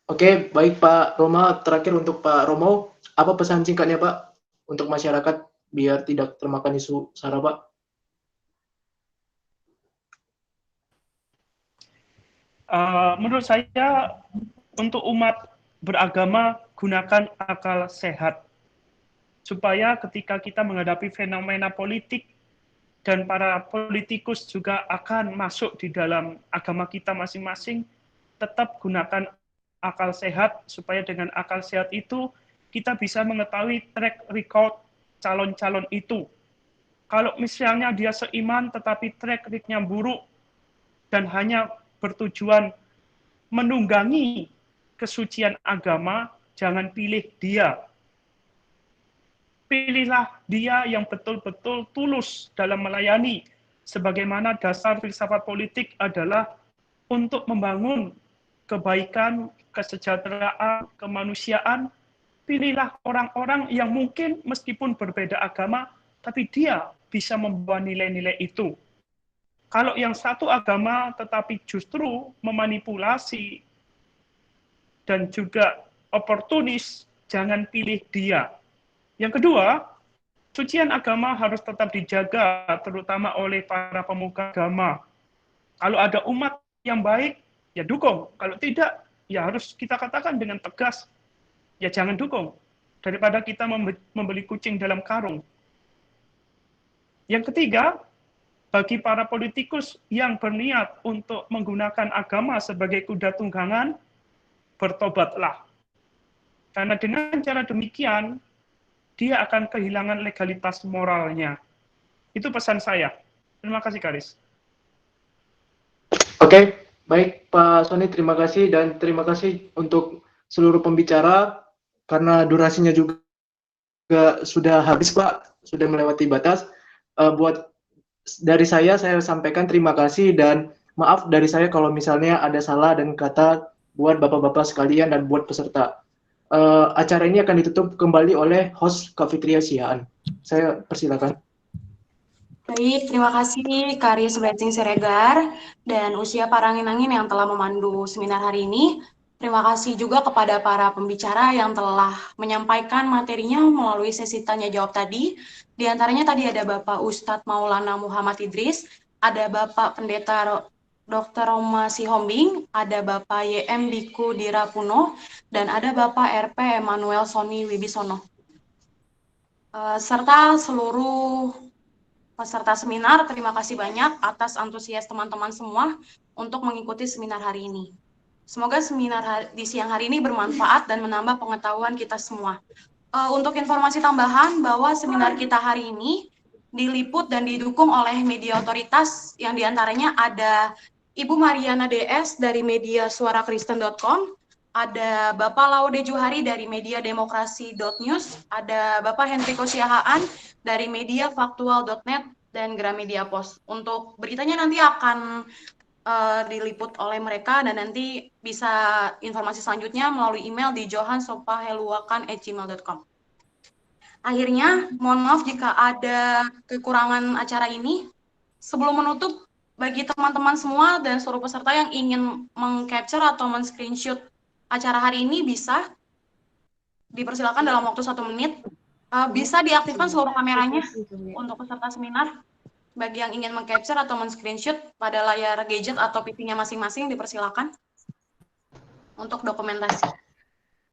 Oke, baik Pak Roma. Terakhir untuk Pak Romo, apa pesan singkatnya Pak untuk masyarakat biar tidak termakan isu SARA, Pak? Menurut saya, untuk umat beragama, gunakan akal sehat. Supaya ketika kita menghadapi fenomena politik, dan para politikus juga akan masuk di dalam agama kita masing-masing, tetap gunakan akal sehat, supaya dengan akal sehat itu, kita bisa mengetahui track record calon-calon itu. Kalau misalnya dia seiman, tetapi track record-nya buruk, dan hanya bertujuan menunggangi kesucian agama, jangan pilih dia. Pilihlah dia yang betul-betul tulus dalam melayani, sebagaimana dasar filsafat politik adalah untuk membangun kebaikan, kesejahteraan, kemanusiaan. Pilihlah orang-orang yang mungkin meskipun berbeda agama, tapi dia bisa membawa nilai-nilai itu. Kalau yang satu agama tetapi justru memanipulasi dan juga oportunis, jangan pilih dia. Yang kedua, sucian agama harus tetap dijaga, terutama oleh para pemuka agama. Kalau ada umat yang baik, ya dukung. Kalau tidak, ya harus kita katakan dengan tegas, ya jangan dukung. Daripada kita membeli kucing dalam karung. Yang ketiga, bagi para politikus yang berniat untuk menggunakan agama sebagai kuda tunggangan, bertobatlah. Karena dengan cara demikian, dia akan kehilangan legalitas moralnya. Itu pesan saya. Terima kasih, Karis. Oke, baik Pak Sony, terima kasih. Dan terima kasih untuk seluruh pembicara, karena durasinya juga sudah habis, Pak. Sudah melewati batas. Buat dari saya sampaikan terima kasih, dan maaf dari saya kalau misalnya ada salah dan kata buat bapak-bapak sekalian dan buat peserta. Acara ini akan ditutup kembali oleh host Kak Fitria Sihaan. Saya persilakan. Baik, terima kasih Karis Blessing Siregar dan Usia Parangin-Angin yang telah memandu seminar hari ini. Terima kasih juga kepada para pembicara yang telah menyampaikan materinya melalui sesi tanya jawab tadi. Di antaranya tadi ada Bapak Ustadz Maulana Muhammad Idris, ada Bapak Pendeta Dr. Roma Sihombing, ada Bapak YM Biku Dirapuno, dan ada Bapak RP Emmanuel Sony Wibisono. Serta seluruh peserta seminar, terima kasih banyak atas antusias teman-teman semua untuk mengikuti seminar hari ini. Semoga seminar di siang hari ini bermanfaat dan menambah pengetahuan kita semua. Untuk informasi tambahan bahwa seminar kita hari ini diliput dan didukung oleh media otoritas yang diantaranya ada Ibu Mariana DS dari media suarakristen.com, ada Bapak Laude Juhari dari media demokrasi.news, ada Bapak Henrico Siahaan dari media faktual.net dan Gramedia Post. Untuk beritanya nanti akan diliput oleh mereka dan nanti bisa informasi selanjutnya melalui email di johansopaheluakan@gmail.com. Akhirnya, mohon maaf jika ada kekurangan acara ini. Sebelum menutup, bagi teman-teman semua dan seluruh peserta yang ingin meng-capture atau men-screenshot acara hari ini bisa dipersilakan dalam waktu 1 menit. Bisa diaktifkan seluruh kameranya untuk peserta seminar. Bagi yang ingin meng-capture atau men-screenshot pada layar gadget atau PC-nya masing-masing, dipersilakan untuk dokumentasi.